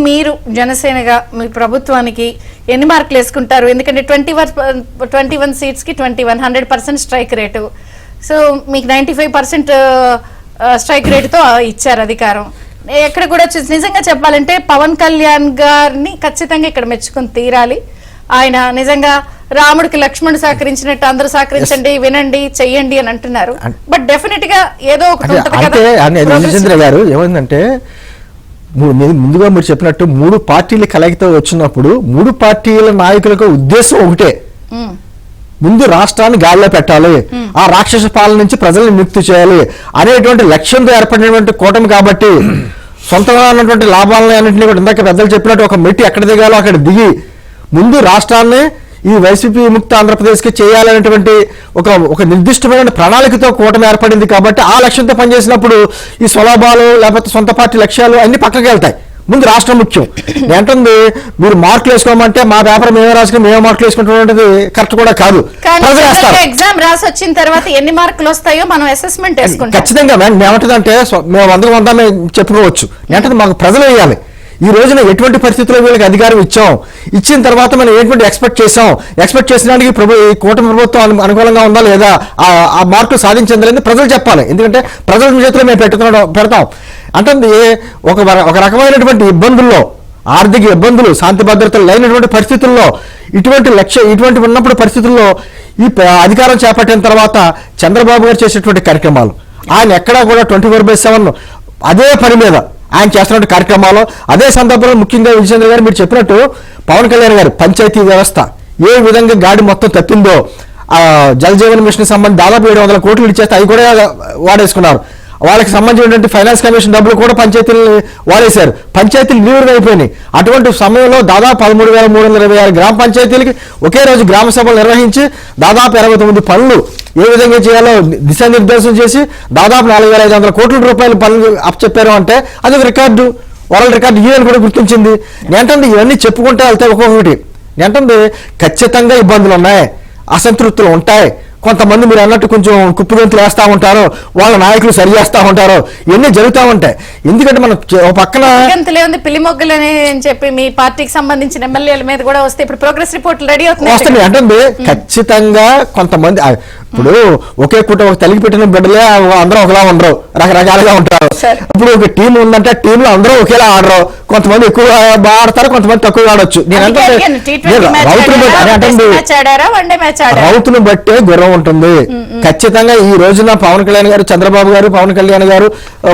Speaker 1: మీరు జనసేనగా మీ ప్రభుత్వానికి ఎన్ని మార్కులు వేసుకుంటారు? ఎందుకంటే 21 సీట్స్ కి 100% స్ట్రైక్ రేటు. సో మీకు 95% స్ట్రైక్ రేటుతో ఇచ్చారు అధికారం. ఎక్కడ కూడా నిజంగా చెప్పాలంటే పవన్ కళ్యాణ్ గారిని ఖచ్చితంగా ఇక్కడ మెచ్చుకుని తీరాలి. ఆయన నిజంగా రాముడికి లక్ష్మణుడు సహకరించినట్టు అందరూ సహకరించండి, వినండి, చెయ్యండి అని అంటున్నారు. బట్ డెఫినెట్ గా ఏదో
Speaker 3: ఒకటి గారు ఏమైందంటే, ముందుగా మీరు చెప్పినట్టు 3 పార్టీల కలయికతో వచ్చినప్పుడు 3 పార్టీల నాయకులకు ఉద్దేశం ఒకటే, ముందు రాష్ట్రాన్ని గాలిలో పెట్టాలి, ఆ రాక్షస పాలన నుంచి ప్రజల్ని ముక్తి చేయాలి అనేటువంటి లక్ష్యంతో ఏర్పడినటువంటి కూటమి. కాబట్టి సొంతంగా ఉన్నటువంటి లాభాలను అన్నింటినీ కూడా ఇందాక పెద్దలు చెప్పినట్టు ఒక మెట్టి ఎక్కడ దిగాలో అక్కడ దిగి ముందు రాష్ట్రాన్ని ఈ వైసీపీ విముక్త ఆంధ్రప్రదేశ్కి చేయాలనేటువంటి ఒక నిర్దిష్టమైన ప్రణాళికతో కూటమి ఏర్పడింది. కాబట్టి ఆ లక్ష్యంతో పనిచేసినప్పుడు ఈ స్వలాభాలు లేకపోతే సొంత పార్టీ లక్ష్యాలు అన్ని పక్కకి వెళ్తాయి. ముందు రాష్ట్రం ముఖ్యం. ఏంటంది, మీరు మార్కులు వేసుకోమంటే మా పేపర్ మేమే రాసుకుని మేమే మార్కులు వేసుకుంటున్నది కరెక్ట్ కూడా కాదు.
Speaker 1: ఎగ్జామ్ రాసి వచ్చిన తర్వాత ఎన్ని మార్కులు వస్తాయో మనం అసెస్మెంట్ వేసుకుంటాం.
Speaker 3: ఖచ్చితంగా ఏమంటుందంటే మేము 100 మేము చెప్పుకోవచ్చు. ఏంటంటే మాకు ప్రజలు వేయాలి. ఈ రోజున ఎటువంటి పరిస్థితుల్లో వీళ్ళకి అధికారం ఇచ్చిన తర్వాత మనం ఎటువంటి ఎక్స్పెక్ట్ చేసినానికి కూటమి ప్రభుత్వం అనుకూలంగా ఉందా లేదా, ఆ మార్కులు సాధించిందా లేదా ప్రజలు చెప్పాలి. ఎందుకంటే ప్రజల చేతిలో మేము పెడతాం. అంటే ఒక రకమైనటువంటి ఇబ్బందుల్లో, ఆర్థిక ఇబ్బందులు, శాంతి భద్రతలు లేనటువంటి పరిస్థితుల్లో, ఇటువంటి ఉన్నప్పుడు పరిస్థితుల్లో అధికారం చేపట్టిన తర్వాత చంద్రబాబు గారు చేసేటువంటి కార్యక్రమాలు, ఆయన ఎక్కడా కూడా 24/7 అదే పని మీద ఆయన చేస్తున్న కార్యక్రమాలు. అదే సందర్భంలో ముఖ్యంగా విజయచంద్ర గారు మీరు చెప్పినట్టు పవన్ కళ్యాణ్ గారు పంచాయతీ వ్యవస్థ ఏ విధంగా గాడి మొత్తం తప్పిందో, జల్ జీవన్ మిషన్ సంబంధించి దాదాపు 700 కోట్లు ఇచ్చేస్తే అవి కూడా వాడేసుకున్నారు. వాళ్ళకి సంబంధించినటువంటి ఫైనాన్స్ కమిషన్ డబ్బులు కూడా పంచాయతీలు వాడేశారు. పంచాయతీలు నీరు అయిపోయినాయి. అటువంటి సమయంలో దాదాపు 13,326 గ్రామ పంచాయతీలకి ఒకే రోజు గ్రామ సభలు నిర్వహించి దాదాపు 69 పనులు ఏ విధంగా చేయాలో దిశానిర్దేశం చేసి దాదాపు 4,500 కోట్ల రూపాయలు పనులు అప్పచెప్పారు అంటే అది ఒక రికార్డు, వరల్డ్ రికార్డు యూఎన్ కూడా గుర్తించింది. నేనంటే ఇవన్నీ చెప్పుకుంటే వెళ్తే ఒక్కొక్కటి నేనంటే ఖచ్చితంగా ఇబ్బందులు ఉన్నాయి, అసంతృప్తులు ఉంటాయి. కొంతమంది మీరు అన్నట్టు కొంచెం కుప్పిగంతులు వేస్తూ ఉంటారు, వాళ్ళ నాయకులు సరి చేస్తూ ఉంటారు, ఇవన్నీ జరుగుతూ ఉంటాయి. ఎందుకంటే మనం పక్కన
Speaker 1: పిల్లి మొగ్గలు అని చెప్పి మీ పార్టీకి సంబంధించిన ఎమ్మెల్యేల మీద కూడా వస్తే ఇప్పుడు ప్రోగ్రెస్ రిపోర్ట్లు రెడీ
Speaker 3: వస్తుంది అంటే ఖచ్చితంగా కొంతమంది ఇప్పుడు ఒకే కుటుంబం తల్లికి పెట్టిన బిడ్డలే అందరూ ఒకలా ఉండరు, రకరకాలుగా ఉంటారు. ఇప్పుడు ఒక టీం ఉందంటే టీంలో అందరూ ఒకేలా ఆడరు, కొంతమంది ఎక్కువ బాగా ఆడతారు, కొంతమంది తక్కువ ఆడొచ్చు. నేను రౌతును బట్టే గుర్రం ఉంటుంది. ఖచ్చితంగా ఈ రోజున పవన్ కళ్యాణ్ గారు, చంద్రబాబు గారు, పవన్ కళ్యాణ్ గారు,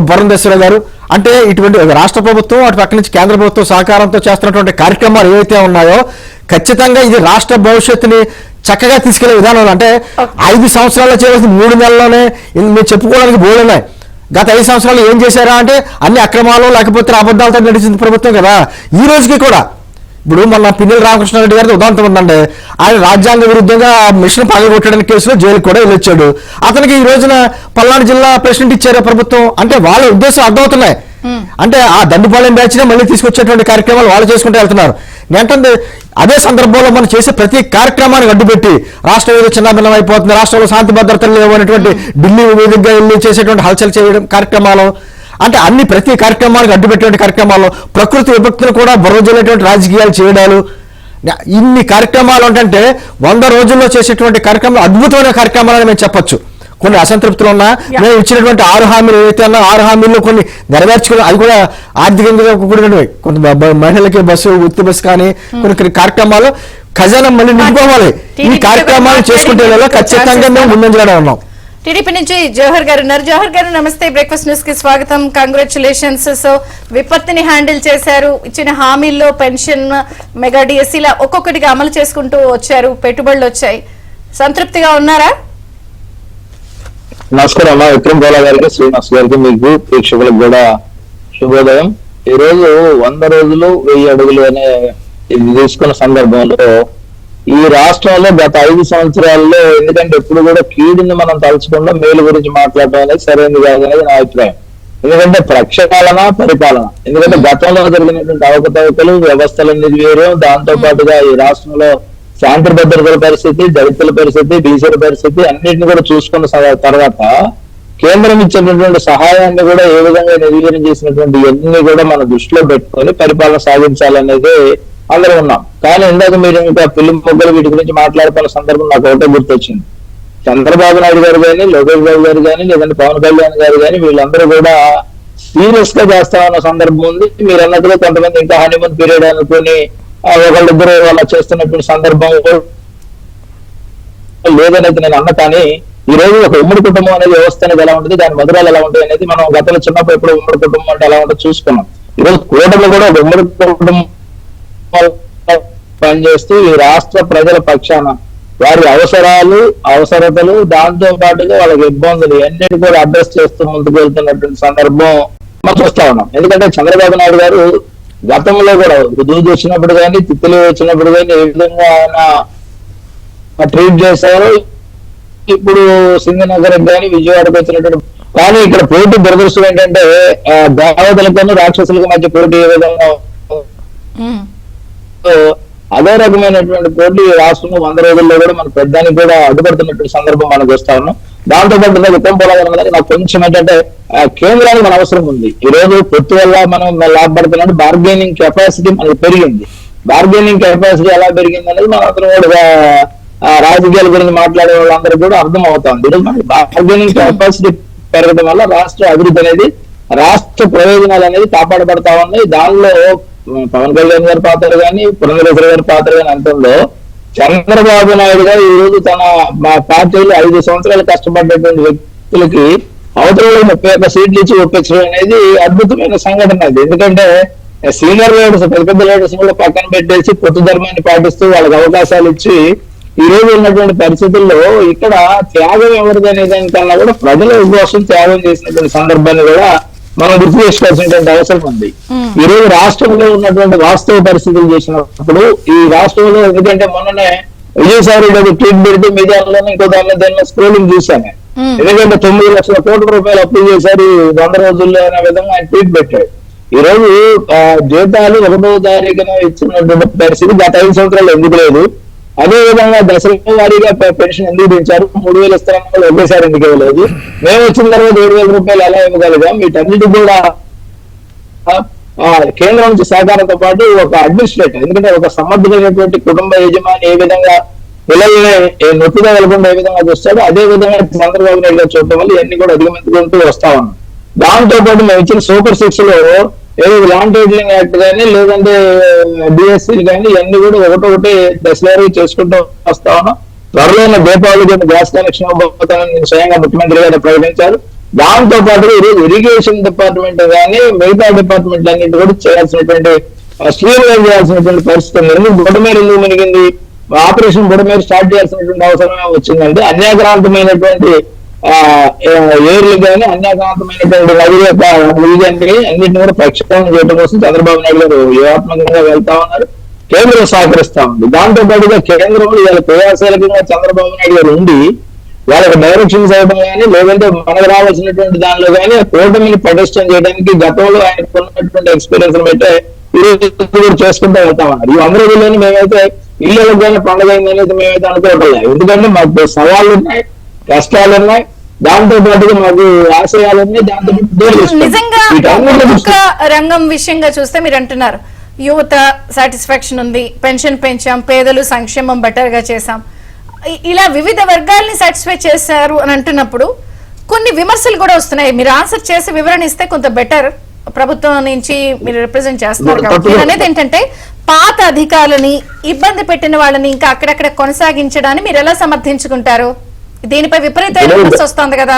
Speaker 3: బుర్రంధేశ్వర గారు అంటే ఇటువంటి రాష్ట్ర ప్రభుత్వం అటు పక్క నుంచి కేంద్ర ప్రభుత్వం సహకారంతో చేస్తున్నటువంటి కార్యక్రమాలు ఏవైతే ఉన్నాయో ఖచ్చితంగా ఇది రాష్ట్ర భవిష్యత్తుని చక్కగా తీసుకెళ్లే విధానం. అంటే 5 సంవత్సరాల్లో చేయవలసిన 3 నెలల్లోనే మీరు చెప్పుకోవడానికి బోర్డున్నాయి. గత 5 సంవత్సరాలు ఏం చేశారా అంటే అన్ని అక్రమాలు లేకపోతే అబద్ధాలతో నడిచింది ప్రభుత్వం కదా. ఈ రోజుకి కూడా ఇప్పుడు మన పిన్నెల రామకృష్ణారెడ్డి గారితో ఉదాంతం ఉందండి. ఆయన రాజ్యాంగ విరుద్ధంగా మిషన్ పగలగొట్టడానికి కేసులో జైలుకి కూడా వెళ్ళొచ్చాడు. అతనికి ఈ రోజున పల్నాడు జిల్లా ప్రెసిడెంట్ ఇచ్చారు ప్రభుత్వం. అంటే వాళ్ళ ఉద్దేశం అర్థమవుతున్నాయి. అంటే ఆ దండుపాలెం బ్యాచ్ నే మళ్ళీ తీసుకొచ్చేటువంటి కార్యక్రమాలు వాళ్ళు చేసుకుంటూ వెళ్తున్నారు. నేనంటే అదే సందర్భంలో మనం చేసే ప్రతి కార్యక్రమాన్ని అడ్డుపెట్టి రాష్ట్రం ఏదో చిన్నభిన్నం అయిపోతుంది, రాష్ట్రంలో శాంతి భద్రతలు లేవు అనేటువంటి ఢిల్లీ వేదికగా వెళ్ళి చేసేటువంటి హల్చల్ చేయడం కార్యక్రమాలు అంటే అన్ని ప్రతి కార్యక్రమానికి అడ్డుపెట్టే కార్యక్రమాలు, ప్రకృతి విభక్తులు కూడా బుర్రజల్లేటువంటి రాజకీయాలు చేయడాలు, ఇన్ని కార్యక్రమాలు అంటే 100 రోజుల్లో చేసేటువంటి కార్యక్రమాలు అద్భుతమైన కార్యక్రమాలని మేము చెప్పొచ్చు. కొన్ని అసంతృప్తులు ఉన్నా మేము ఇచ్చినటువంటి 6 హామీలు ఏవైతే ఉన్నా 6 హామీల్లో కొన్ని నెరవేర్చుకుని అది కూడా ఆర్థికంగా కూడినవి. కొంత మహిళలకి బస్సు ఉత్తి బస్సు కానీ కొన్ని కార్యక్రమాలు ఖజానా మళ్ళీ నింపుకోవాలి. ఈ కార్యక్రమాలు చేసుకుంటే ఖచ్చితంగా మేము ముందంజలో ఉన్నాం.
Speaker 1: టీడీపీ నుంచి జవహర్ గారు ఉన్నారు. జవహర్ గారు నమస్తే, బ్రేక్ఫాస్ట్ న్యూస్ కి స్వాగతం, కంగ్రాచులేషన్స్. సో విపత్తుని హ్యాండిల్ చేశారు, ఇచ్చిన హామీల్లో పెన్షన్, మెగా డిఎస్సీలా ఒక్కొక్కటిగా అమలు చేసుకుంటూ వచ్చారు, పెట్టుబడులు వచ్చాయి, సంతృప్తిగా ఉన్నారా?
Speaker 4: నమస్కారం అమ్మా, విక్రమ్ గౌలా గారికి, శ్రీనివాస్ గారికి, మీకు ప్రేక్షకులకు కూడా శుభోదయం. ఈ రోజు 100 రోజులు 1000 అడుగులు అనే ఇది తీసుకున్న సందర్భంలో ఈ రాష్ట్రంలో గత 5 సంవత్సరాల్లో ఎందుకంటే ఎప్పుడు కూడా కీడుని మనం తలుచుకుండా మేలు గురించి మాట్లాడటం అనేది సరైనది కాదనేది నా అభిప్రాయం. ఎందుకంటే ప్రక్షాళన, పరిపాలన, ఎందుకంటే గతంలో జరిగినటువంటి అవకతవకలు, వ్యవస్థల నిర్వీర్యం, దాంతో పాటుగా ఈ రాష్ట్రంలో శాంతి భద్రతల పరిస్థితి, దళితుల పరిస్థితి, బీసీల పరిస్థితి అన్నింటిని కూడా చూసుకున్న తర్వాత కేంద్రం ఇచ్చినటువంటి సహాయాన్ని కూడా ఏ విధంగా నిర్వీర్యం చేసినటువంటి ఇవన్నీ కూడా మన దృష్టిలో పెట్టుకొని పరిపాలన సాగించాలనేది అందరూ ఉన్నాం. కానీ ఇందాక మీరు ఇంకా పిల్లి మొగ్గలు వీటి గురించి మాట్లాడుతున్న సందర్భం నాకు ఒకటే గుర్తొచ్చింది. చంద్రబాబు నాయుడు గారు కానీ, లోకేష్ బాబు గారు కానీ, లేదంటే పవన్ కళ్యాణ్ గారు కానీ వీళ్ళందరూ కూడా సీరియస్ గా చేస్తా ఉన్న సందర్భం ఉంది. మీరు అన్నట్టుగా కొంతమంది ఇంకా హనీమూన్ పీరియడ్ అనుకుని ఒకళ్ళిద్దరు అలా చేస్తున్నటువంటి సందర్భం లేదనేది నేను అన్న. కానీ ఈ రోజు ఒక ఉమ్మడి కుటుంబం అనేది వ్యవస్థ అనేది ఎలా ఉంటుంది, దాని మధురాలు ఎలా ఉంటాయి అనేది మనం గతంలో చిన్నప్పుడు ఎప్పుడు ఉమ్మడి కుటుంబం అంటే ఎలా ఉంటుందో చూసుకున్నాం. ఈరోజు కూటమిలో కూడా ఒక ఉమ్మడి కుటుంబం పనిచేస్తూ ఈ రాష్ట్ర ప్రజల పక్షాన వారి అవసరతలు దాంతో పాటుగా వాళ్ళకి ఇబ్బందులు అన్నిటి కూడా అడ్రస్ చేస్తూ ముందుకు వెళ్తున్నటువంటి సందర్భం మనం చూస్తా ఉన్నాం. ఎందుకంటే చంద్రబాబు నాయుడు గారు గతంలో కూడా దూది వచ్చినప్పుడు కానీ, తిత్తులు వచ్చినప్పుడు కానీ ఏ విధంగా ఆయన ట్రీట్ చేశారు. ఇప్పుడు సింగనగర్ కానీ, విజయవాడకు వచ్చినటువంటి కానీ ఇక్కడ పోటీ దురదృష్టం ఏంటంటే దేవతలకన్నా రాక్షసులకు మధ్య పోటీ ఏ విధంగా అదే రకమైనటువంటి పోటీ రాష్ట్రంలో 100 రోజుల్లో కూడా మన పెద్దానికి కూడా అడ్డుపడుతున్నటువంటి సందర్భం మనం చూస్తా ఉన్నాం. దాంతో పాటు విక్రమ్ పోలవరం గారికి నాకు కొంచెం ఏంటంటే కేంద్రానికి మన అవసరం ఉంది. ఈ రోజు పొత్తు వల్ల మనం లాభపడుతున్నట్టు బార్గెనింగ్ కెపాసిటీ మనకి పెరిగింది. బార్గెనింగ్ కెపాసిటీ ఎలా పెరిగింది అనేది మన అందరం కూడా రాజకీయాల గురించి మాట్లాడే వాళ్ళందరూ కూడా అర్థం అవుతుంది. ఈరోజు మనకి బార్గెనింగ్ కెపాసిటీ పెరగడం వల్ల రాష్ట్ర అభివృద్ధి అనేది, రాష్ట్ర ప్రయోజనాలు అనేది కాపాడబడతా ఉన్నాయి. దానిలో పవన్ కళ్యాణ్ గారి పాత్ర కానీ, పురంధరేశ్వరి గారి పాత్ర కానీ అంతంలో చంద్రబాబు నాయుడు గారు ఈ రోజు తన మా పార్టీలో 5 సంవత్సరాలు కష్టపడ్డటువంటి వ్యక్తులకి అవతలలో 31 సీట్లు ఇచ్చి ఒప్పించడం అనేది అద్భుతమైన సంఘటన అది. ఎందుకంటే సీనియర్ లీడర్స్, పెద్ద పెద్ద లీడర్స్ కూడా పక్కన పెట్టేసి పొత్తు ధర్మాన్ని పాటిస్తూ వాళ్ళకి అవకాశాలు ఇచ్చి ఈ రోజు ఉన్నటువంటి పరిస్థితుల్లో ఇక్కడ త్యాగం ఎవరిది అనే దానికన్నా కూడా ప్రజల కోసం త్యాగం చేసినటువంటి సందర్భాన్ని కూడా మనం గుర్తు చేసుకోవాల్సినటువంటి అవసరం ఉంది. ఈ రోజు రాష్ట్రంలో ఉన్నటువంటి వాస్తవ పరిస్థితులు చేసినప్పుడు ఈ రాష్ట్రంలో, ఎందుకంటే మొన్ననే విజయసాయి రెడ్డి ట్వీట్ పెడితే మీడియాలోనే ఇంకో దానిలో స్క్రోలింగ్ చూశాను. ఎందుకంటే 9 లక్షల కోట్ల రూపాయలు అప్పు చేశారు 100 రోజుల్లో అనే విధంగా ఆయన ట్వీట్ పెట్టాడు. ఈ రోజు జీతాలు 1వ తారీఖున ఇచ్చినటువంటి పరిస్థితి గత 5 సంవత్సరాలు ఎందుకు లేదు? అదే విధంగా దశల వారీగా పెన్షన్ ఎందుకు పెంచారు? 3,000 ఇస్తారన్న ఒకేసారి ఎందుకు ఇవ్వలేదు? మేము వచ్చిన తర్వాత 7,000 రూపాయలు ఎలా ఇవ్వగలిగాం? వీటన్నిటి కూడా కేంద్రం నుంచి సహకారంతో పాటు ఒక అడ్మినిస్ట్రేటర్, ఎందుకంటే ఒక సమర్థమైనటువంటి కుటుంబ యజమాని ఏ విధంగా పిల్లల్ని నొప్పిగా వెళ్ళకుండా ఏ విధంగా చూస్తాడో అదే విధంగా చంద్రబాబు నాయుడు గారు చూడటం వల్ల ఇవన్నీ కూడా అధిగమించుకుంటూ వస్తా ఉన్నాం. దాంతో పాటు మేము ఇచ్చిన సూపర్ 6 లో ఏదో ల్యాండ్ టైటిలింగ్ యాక్ట్ కానీ లేదంటే బిఎస్సీ కానీ ఇవన్నీ కూడా ఒకటొకటి దశలవారీ చేసుకుంటూ వస్తా ఉన్నాం. త్వరలో దీపావళికి గ్యాస్ కనెక్షన్ ఇవ్వబోతానని స్వయంగా ముఖ్యమంత్రి గారు ప్రకటించారు. దాంతో పాటు ఈరోజు ఇరిగేషన్ డిపార్ట్మెంట్ కానీ మిగతా డిపార్ట్మెంట్ అన్నింటి కూడా చేయాల్సినటువంటి స్ట్రీమ్ లైన్ చేయాల్సినటువంటి పరిస్థితి ఉంది. బుడమేరు ఎందుకు మునిగింది? ఆపరేషన్ బుడమేరు స్టార్ట్ చేయాల్సినటువంటి అవసరమే వచ్చిందంటే అన్యాక్రాంతమైనటువంటి ఏర్లు కానీ అన్యాక్రాంతమైనటువంటి నదుల యొక్క కానీ అన్నింటినీ కూడా ప్రక్షాళన చేయడం కోసం చంద్రబాబు నాయుడు గారు వ్యూహాత్మకంగా వెళ్తా ఉన్నారు. కేంద్రం సహకరిస్తా ఉంది. దాంతో పాటుగా కేంద్రంలో వాళ్ళ క్రియాశీలకంగా చంద్రబాబు నాయుడు గారు ఉండి వాళ్ళకి డైరెక్షన్స్ ఇవ్వడం కానీ లేదంటే మనకు రావాల్సినటువంటి దానిలో కానీ కూటమిని పటిష్టం చేయడానికి గతంలో ఆయనకు ఉన్నటువంటి ఎక్స్పీరియన్స్ బట్టే ఈరోజు చేసుకుంటూ వెళ్తా ఉన్నారు. ఈ 100 రోజుల్లోనే మేమైతే ఇళ్ళకి కానీ పండుగ అయిందనేది మేమైతే అనుకోవట్లేదు. ఎందుకంటే మాకు సవాళ్ళు ఉన్నాయి, కష్టాలు ఉన్నాయి, దాంతో పాటుగా మాకు ఆశయాలు ఉన్నాయి. దాంతో
Speaker 1: నిజంగా ఒక్క రంగం విషయంగా చూస్తే మీరు అంటున్నారు యువత సాటిస్ఫాక్షన్ ఉంది, పెన్షన్ పెంచాం, పేదలు సంక్షేమం బెటర్ గా చేశాం, ఇలా వివిధ వర్గాల్ని సాటిస్ఫై చేశారు అని అంటున్నప్పుడు కొన్ని విమర్శలు కూడా వస్తున్నాయి. మీరు ఆన్సర్ చేసి వివరణ ఇస్తే కొంత బెటర్. ప్రభుత్వం నుంచి మీరు రిప్రజెంట్ చేస్తున్నారు కాబట్టి అనేది ఏంటంటే పాత అధికారులని ఇబ్బంది పెట్టిన వాళ్ళని ఇంకా అక్కడక్కడ కొనసాగించడాన్ని మీరు ఎలా సమర్థించుకుంటారు? దీనిపై విపరీతమైన విమర్శ వస్తుంది కదా.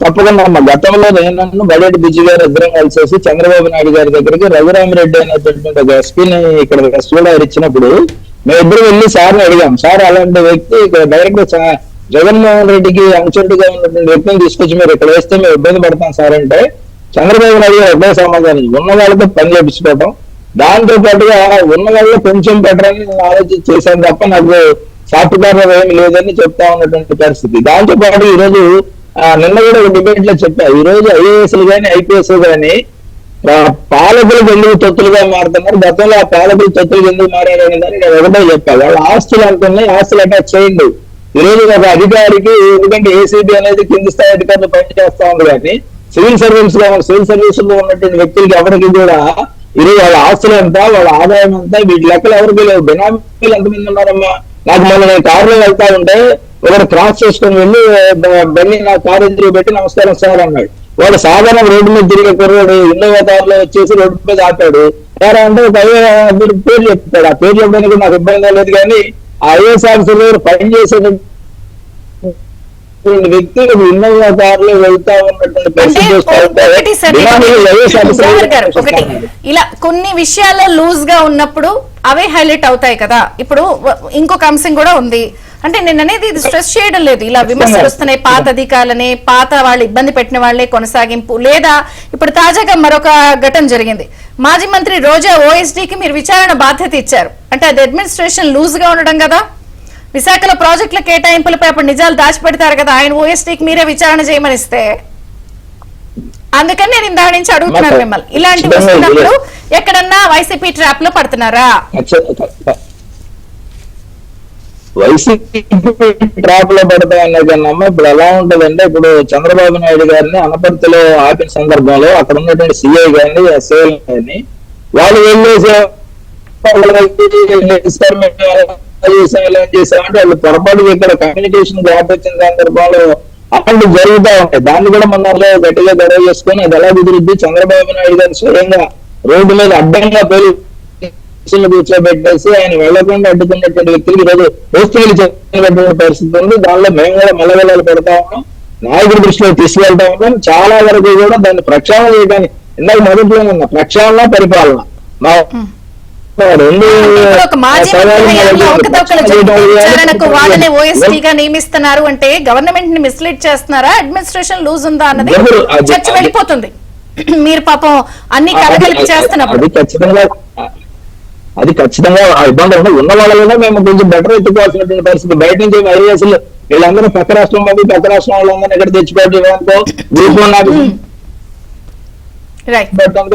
Speaker 4: తప్పకుండా గతంలో నేను బడేటి బిజీ గారు ఇద్దరం కలిసేసి చంద్రబాబు నాయుడు గారి దగ్గరికి రఘురామిరెడ్డి అనేటువంటి ఒక ఎస్పీని ఇక్కడ ఎస్పీ గారు ఇచ్చినప్పుడు మేమిద్దరు వెళ్ళి సార్ని అడిగాం. సార్ అలాంటి వ్యక్తి ఇక్కడ డైరెక్ట్ జగన్మోహన్ రెడ్డికి అనుచరుడిగా ఉన్నటువంటి వ్యక్తిని తీసుకొచ్చి మీరు ఇక్కడ వేస్తే మేము ఇబ్బంది పడతాం సార్ అంటే చంద్రబాబు నాయుడు గారు ఒకటే సమాధానం, ఉన్న వాళ్ళతో పని చేపించుకోవటం, దాంతో పాటుగా ఉన్న వాళ్ళు కొంచెం బెటర్ అని ఆలోచన చేశాను తప్ప నాకు సాఫ్ట్వేర్ ఏమి లేదని చెప్తా ఉన్నటువంటి పరిస్థితి. దాంతో పాటు ఈ రోజు నిన్న కూడా ఒక డిబేట్ లో చెప్పా, ఈ రోజు ఐఏఎస్లు కానీ ఐపీఎస్ కానీ పాలకులకు ఎందుకు తొత్తులుగా మారుతున్నారు, గతంలో ఆ పాలకులు తొత్తులు ఎందుకు మారారు అనే దాన్ని నేను ఒకటే చెప్పాను. వాళ్ళ ఆస్తులు అంటున్నాయి, ఆస్తులు అటాచ్ చేయండి. ఈ రోజు ఒక అధికారికి, ఎందుకంటే ఏసీబీ అనేది కింది స్థాయి అధికారులు పనిచేస్తా ఉంది కానీ సివిల్ సర్వీస్ లో ఉన్నటువంటి వ్యక్తులకి ఎవరికి కూడా ఈరోజు వాళ్ళ ఆస్తులు ఎంత, వాళ్ళ ఆదాయం ఎంత, వీటి లెక్కలు ఎవరికి లేవు. బినామీలు ఎంతమంది ఉన్నారమ్మా? నాకు మొన్న నేను కారులో వెళ్తా ఉంటే ఒకరు క్రాస్ చేసుకుని వెళ్ళి బండి నా కారు ఎదురు పెట్టి నమస్కారం సార్ అన్నాడు. వాడు సాధారణ రోడ్డు మీద తిరిగే కుర్రాడు ఇన్నోవా కారులో వచ్చేసి రోడ్డు మీద ఆపాడు. ఎలా అంటే ఒక పేరు చెప్తాడు. ఆ పేరు చెప్పడానికి నాకు ఇబ్బంది లేదు కానీ ఆ ఐఏఎస్ ఆఫీసర్ దగ్గర పనిచేసే వ్యక్తి ఇన్నోవా కారులో వెళ్తా ఉన్నటువంటి
Speaker 1: ఇలా కొన్ని విషయాల్లో లూజ్ గా ఉన్నప్పుడు అవే హైలైట్ అవుతాయి కదా. ఇప్పుడు ఇంకొక అంశం కూడా ఉంది, అంటే నేను అనేది ఇది స్ట్రెస్ చేయడం లేదు, ఇలా విమర్శలు వస్తున్నాయి పాత అధికారులనే, పాత వాళ్ళు ఇబ్బంది పెట్టిన వాళ్లే కొనసాగింపు, లేదా ఇప్పుడు తాజాగా మరొక ఘటన జరిగింది. మాజీ మంత్రి రోజా ఓఎస్డీకి మీరు విచారణ బాధ్యత ఇచ్చారు, అంటే అది అడ్మినిస్ట్రేషన్ లూజ్ గా ఉండడం కదా. విశాఖలో ప్రాజెక్టుల కేటాయింపులపై అప్పుడు నిజాలు దాచిపెడతారు కదా, ఆయన ఓఎస్డీకి మీరే విచారణ చేయమని ఇస్తే. అందుకని నేను ఇందాక నుంచి అడుగుతున్నాను మిమ్మల్ని, ఇలాంటివి వస్తున్నప్పుడు ఎక్కడన్నా వైసీపీ ట్రాప్ లో పడుతున్నారా?
Speaker 4: వైసీపీ ట్రాప్ లో పడతాయి అన్నదన్నమ్మ. ఇప్పుడు ఎలా ఉంటదంటే, ఇప్పుడు చంద్రబాబు నాయుడు గారిని అనపర్తిలో ఆపిన సందర్భంలో అక్కడ ఉన్నటువంటి సిఐ గాని ఎస్ఐ గాని వాళ్ళు వెళ్ళేసి చేసామంటే వాళ్ళు పొరపాటు ఇక్కడ కమ్యూనికేషన్ గ్యాప్ వచ్చిన సందర్భంలో అక్కడ జరుగుతూ ఉంటాయి. దాన్ని కూడా మన గట్టిగా గొడవ చేసుకొని అది ఎలా కుదిరిద్ది, చంద్రబాబు నాయుడు గారు స్వయంగా రోడ్డు మీద అడ్డంగా కూర్చోబెట్టేసి ఆయన వెళ్లకుండా అడ్డుకున్నటువంటి వ్యక్తులు ఈరోజు పోస్టులు చేసినటువంటి పరిస్థితి ఉంది. దానిలో మేము కూడా మెల్లవెల్లలు పెడతా ఉన్నాం, నాయకుడి దృష్టిలో తీసుకెళ్తా ఉన్నాం. చాలా వరకు కూడా దాన్ని ప్రక్షాళన చేయడానికి ఇందాక మొదట్లో ఉన్న ప్రక్షాళన పరిపాలన మా రెండు
Speaker 1: ఇప్పుడు ఒక మాజీ మంత్రి హయాంలో అవకతవకలు జరిగితే విచారణకు వాళ్ళనే ఓఎస్టీగా నియమిస్తున్నారు అంటే గవర్నమెంట్ ని మిస్లీడ్ చేస్తున్నారా, అడ్మినిస్ట్రేషన్ లూజ్ ఉందా అన్నది చర్చ వెళ్ళిపోతుంది. మీరు పాపం అన్ని కలగలిపి చేస్తున్నప్పుడు
Speaker 4: అది ఖచ్చితంగా ఆ ఇబ్బంది ఉన్న వాళ్ళలో మేము కొంచెం బెటర్ ఎత్తుకోవాల్సినటువంటి పరిస్థితి. బయట నుంచి ఐఏఎస్లు వీళ్ళందరూ పక్క రాష్ట్రం పంపి పక్క రాష్ట్రం వాళ్ళందరూ ఇక్కడ తెచ్చిపెట్టడంతో గ్రూప్ నాకు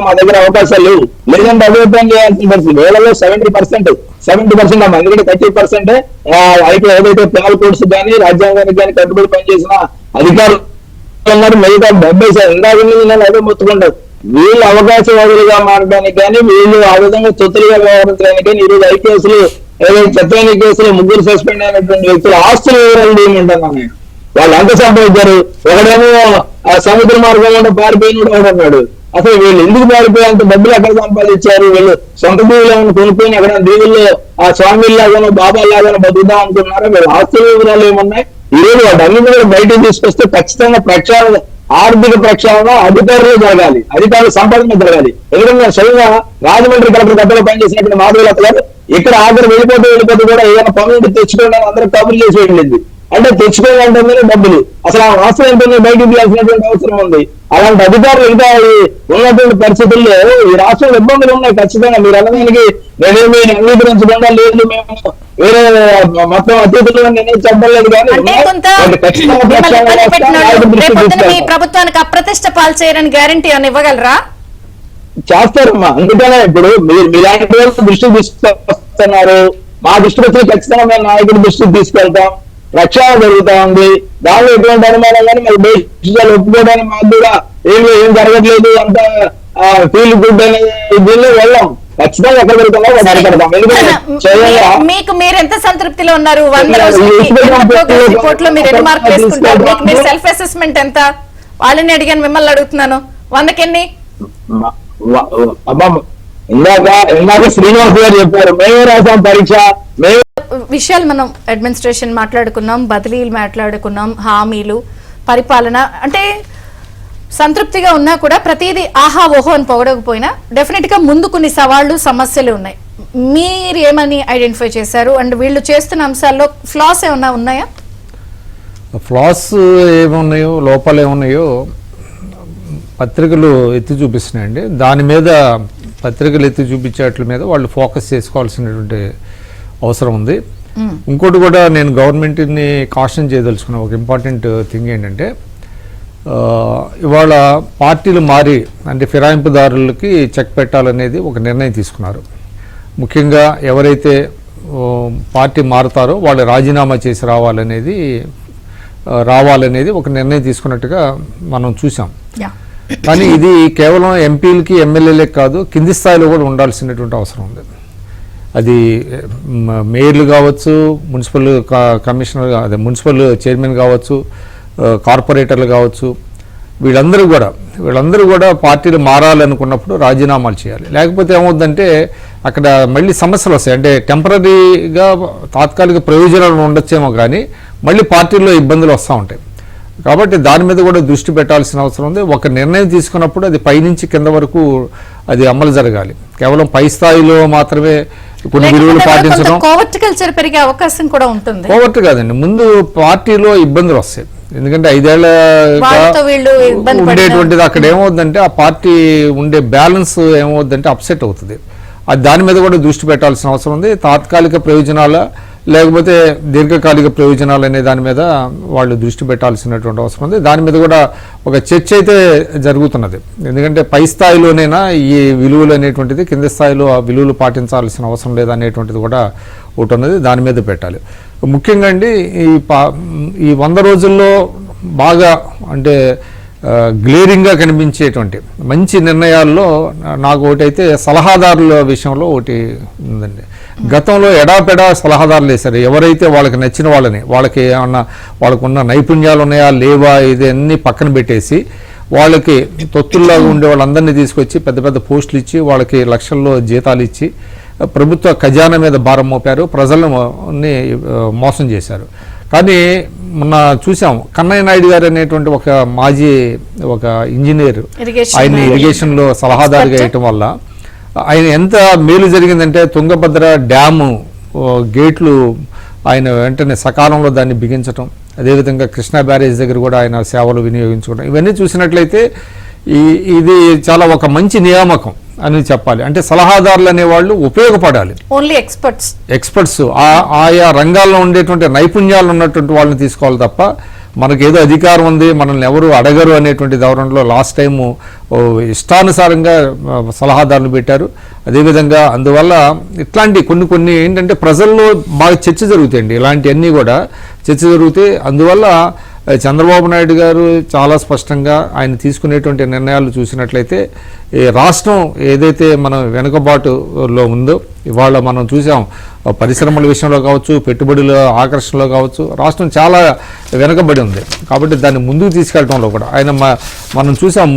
Speaker 4: మా దగ్గర అవకాశాలు లేవు. లేదంటే అభివృద్ధి చేయాల్సిన పరిస్థితి. వేళలో 70% మంది 30% అయితే ఏదైతే పెనల్ కోడ్స్ కానీ రాజ్యాంగానికి కానీ కట్టుబడి పనిచేసిన అధికారులు ఉన్నారు. మిగతా 70% ఇందాక నేను అదే మొత్తుకుంటారు. వీళ్ళు అవకాశవాదులుగా మారడానికి కానీ వీళ్ళు ఆ విధంగా తొత్తులుగా వ్యవహరించడానికి కానీ ఈరోజు ఐపీఎస్లు ఏదైతే చెత్తైన కేసులు 3 సస్పెండ్ అయినటువంటి వ్యక్తులు ఆస్తుల వివరాలు ఏమంటున్నాను నేను. వాళ్ళు ఎంత సంపాదించారు? ఒకడేమో సముద్ర మార్గం ఉంటే పారిపోయిన ఉన్నాడు. అసలు వీళ్ళు ఎందుకు పారిపోయేంత డబ్బులు ఎక్కడ సంపాదించారు? వీళ్ళు సొంత దీవులను కొనుక్కొని ఎక్కడ దీవుల్లో ఆ స్వామిలాగానో బాబాలాగానో బతుకుదాం అనుకున్నారా? వీళ్ళ ఆస్తుల వివరాలు ఏమున్నాయి? ఈ రోజు వాటన్ని కూడా బయటకు తీసుకొస్తే ఖచ్చితంగా ప్రక్షాళన, ఆర్థిక ప్రక్షాళన అధికారులు జరగాలి, అధికారుల సంపాదన జరగాలి. ఎందుకంటే స్వయంగా రాజమండ్రి కలెక్టర్ గతంలో పనిచేసినటువంటి మాధవలత గారు ఇక్కడ ఆఖరి వెళ్ళిపోతూ కూడా ఏదైనా పనులు తెచ్చుకోవడం అందరూ కబుర్లు చేసి వెళ్ళింది. అంటే తెచ్చుకోవాలంటే డబ్బులు, అసలు ఆ ఆస్తులు ఎంతో బయటకు తీయాల్సినటువంటి అవసరం ఉంది. అలాంటి అధికారులు ఇంకా ఉన్నటువంటి పరిస్థితుల్లో ఈ రాష్ట్రంలో ఇబ్బందులు ఉన్నాయి. ఖచ్చితంగా మీరు అన్నదానికి నేనేమి అంగీకరించకుండా లేదు, మేము వేరే మొత్తం అతిథులు నేనే చెప్పలేదు. కానీ
Speaker 1: మీ ప్రభుత్వానికి అప్రతిష్ట పాలు చేయరని గ్యారంటీ అని ఇవ్వగలరా?
Speaker 4: చేస్తారమ్మా. అందుకనే ఇప్పుడు మీరు మీలాంటి దృష్టికి తీసుకొస్తున్నారు. మా దృష్టికి వచ్చి ఖచ్చితంగా మేము నాయకుడి దృష్టికి తీసుకెళ్తాం. రక్షణ జరుగుతా ఉంది. దానిలో ఎటువంటి అనుమానం కానీ మరి దేశాలు ఒప్పుకోవడానికి మాకు కూడా ఏం జరగట్లేదు, అంత ఫీల్ గుడ్ అనే దీనిలో వెళ్ళాం. ఖచ్చితంగా ఎక్కడ వెళ్తామో అడగడతాం. ఎందుకంటే
Speaker 1: మీకు మీరు ఎంత సంతృప్తిలో ఉన్నారు? 100 రోజుల మీరు ఎన్ని మార్కులు వేసుకుంటారు? మీ సెల్ఫ్ అసెస్మెంట్ ఎంత? వాళ్ళని అడిగాను, మిమ్మల్ని అడుగుతున్నాను. 100కి ఎన్ని?
Speaker 4: ఇందాక శ్రీనివాస్ గారు చెప్పారు, మేమే రాసాం పరీక్ష.
Speaker 1: విషయాలు మనం అడ్మినిస్ట్రేషన్ మాట్లాడుకున్నాం, బదిలీలు మాట్లాడుకున్నాం, హామీలు, పరిపాలన. అంటే సంతృప్తిగా ఉన్నా కూడా ప్రతిదీ ఆహా ఓహో అని పొగడకపోయినా డెఫినెట్ గా ముందు కొన్ని సవాళ్లు, సమస్యలు ఉన్నాయి. మీరు ఏమని ఐడెంటిఫై చేశారు? అండ్ వీళ్ళు చేస్తున్న అంశాల్లో ఫ్లాస్ ఏమన్నా ఉన్నాయా?
Speaker 2: ఫ్లాస్ ఏమున్నాయో, లోపాలు ఏమున్నాయో పత్రికలు ఎత్తి చూపిస్తున్నాయండి. దాని మీద పత్రికలు ఎత్తి చూపించేట్ల మీద వాళ్ళు ఫోకస్ చేసుకోవాల్సినటువంటి అవసరం ఉంది. ఇంకోటి కూడా నేను గవర్నమెంట్ని కాషన్ చేయదలుచుకున్న ఒక ఇంపార్టెంట్ థింగ్ ఏంటంటే, ఇవాళ పార్టీలు మారి అంటే ఫిరాయింపుదారులకి చెక్ పెట్టాలనేది ఒక నిర్ణయం తీసుకున్నారు. ముఖ్యంగా ఎవరైతే పార్టీ మారుతారో వాళ్ళు రాజీనామా చేసి రావాలనేది ఒక నిర్ణయం తీసుకున్నట్టుగా మనం చూసాం. కానీ ఇది కేవలం ఎంపీలకి, ఎమ్మెల్యేలకి కాదు, కింది స్థాయిలో కూడా ఉండాల్సినటువంటి అవసరం ఉంది. అది మేయర్లు కావచ్చు, మున్సిపల్ కమిషనర్, అదే మున్సిపల్ చైర్మన్ కావచ్చు, కార్పొరేటర్లు కావచ్చు, వీళ్ళందరూ కూడా పార్టీలు మారాలనుకున్నప్పుడు రాజీనామాలు చేయాలి. లేకపోతే ఏమవుతుందంటే అక్కడ మళ్ళీ సమస్యలు వస్తాయి. అంటే టెంపరీగా తాత్కాలిక ప్రయోజనాలు ఉండొచ్చేమో కానీ మళ్ళీ పార్టీల్లో ఇబ్బందులు వస్తూ ఉంటాయి. కాబట్టి దాని మీద కూడా దృష్టి పెట్టాల్సిన అవసరం ఉంది. ఒక నిర్ణయం తీసుకున్నప్పుడు అది పైనుంచి కింద వరకు అది అమలు జరగాలి. కేవలం పై స్థాయిలో మాత్రమే కొన్ని విలువలు పాటించడం,
Speaker 1: కోవర్ట్ కల్చర్ పెరిగే అవకాశం కూడా ఉంటుంది.
Speaker 2: కోవర్ట్ కాదండి, ముందు పార్టీలో ఇబ్బందులు వస్తాయి. ఎందుకంటే 5 ఏళ్ళగా ఉండేటువంటిది అక్కడ ఏమవుతుందంటే ఆ పార్టీ ఉండే బ్యాలెన్స్ ఏమవుతుందంటే అప్సెట్ అవుతుంది. అది దాని మీద కూడా దృష్టి పెట్టాల్సిన అవసరం ఉంది. తాత్కాలిక ప్రయోజనాల లేకపోతే దీర్ఘకాలిక ప్రయోజనాలు అనే దాని మీద వాళ్ళు దృష్టి పెట్టాల్సినటువంటి అవసరం ఉంది. దాని మీద కూడా ఒక చర్చ అయితే జరుగుతున్నది. ఎందుకంటే పై స్థాయిలోనైనా ఈ విలువలు అనేటువంటిది కింద స్థాయిలో ఆ విలువలు పాటించాల్సిన అవసరం లేదనేటువంటిది కూడా ఒకటి ఉన్నది. దాని మీద పెట్టాలి. ముఖ్యంగా అండి ఈ 100 రోజుల్లో బాగా అంటే గ్లేరింగ్గా కనిపించేటువంటి మంచి నిర్ణయాల్లో నాకు ఒకటైతే సలహాదారుల విషయంలో ఒకటి ఉందండి. గతంలో ఎడాపెడా సలహాదారులు వేశారు. ఎవరైతే వాళ్ళకి నచ్చిన వాళ్ళని, వాళ్ళకి ఏమన్నా వాళ్ళకున్న నైపుణ్యాలు ఉన్నాయా లేవా ఇది అన్నీ పక్కన పెట్టేసి వాళ్ళకి తొత్తుల్లాగా ఉండే వాళ్ళందరినీ తీసుకొచ్చి పెద్ద పెద్ద పోస్టులు ఇచ్చి వాళ్ళకి లక్షల్లో జీతాలు ఇచ్చి ప్రభుత్వ ఖజానా మీద భారం మోపారు, ప్రజలని మోసం చేశారు. కానీ మొన్న చూసాం కన్నయ్య నాయుడు గారు అనేటువంటి ఒక మాజీ ఒక ఇంజనీర్, ఆయన ఇరిగేషన్లో సలహాదారుగా వేయటం వల్ల ఆయన ఎంత మేలు జరిగిందంటే తుంగభద్ర డ్యాము గేట్లు ఆయన వెంటనే సకాలంలో దాన్ని బిగించటం, అదేవిధంగా కృష్ణా బ్యారేజ్ దగ్గర కూడా ఆయన సేవలు వినియోగించుకోవడం, ఇవన్నీ చూసినట్లయితే ఇది చాలా ఒక మంచి నియామకం అని చెప్పాలి. అంటే సలహాదారులు అనేవాళ్ళు ఉపయోగపడాలి,
Speaker 1: ఓన్లీ ఎక్స్పర్ట్స్
Speaker 2: ఆయా రంగాల్లో ఉండేటువంటి నైపుణ్యాలు ఉన్నటువంటి వాళ్ళని తీసుకోవాలి తప్ప మనకేదో అధికారం ఉంది మనల్ని ఎవరు అడగరు అనేటువంటి ధోరణిలో లాస్ట్ టైము ఇష్టానుసారంగా సలహాదారులు పెట్టారు. అదేవిధంగా అందువల్ల ఇట్లాంటి కొన్ని ఏంటంటే ప్రజల్లో బాగా చర్చ జరుగుతాయండి, ఇలాంటివన్నీ కూడా చర్చ జరుగుతాయి. అందువల్ల చంద్రబాబు నాయుడు గారు చాలా స్పష్టంగా ఆయన తీసుకునేటువంటి నిర్ణయాలు చూసినట్లయితే ఈ రాష్ట్రం ఏదైతే మనం వెనుకబాటులో ఉందో ఇవాళ మనం చూసాం, పరిశ్రమల విషయంలో కావచ్చు, పెట్టుబడుల ఆకర్షణలో కావచ్చు, రాష్ట్రం చాలా వెనుకబడి ఉంది. కాబట్టి దాన్ని ముందుకు తీసుకెళ్ళడంలో కూడా ఆయన మనం చూసాం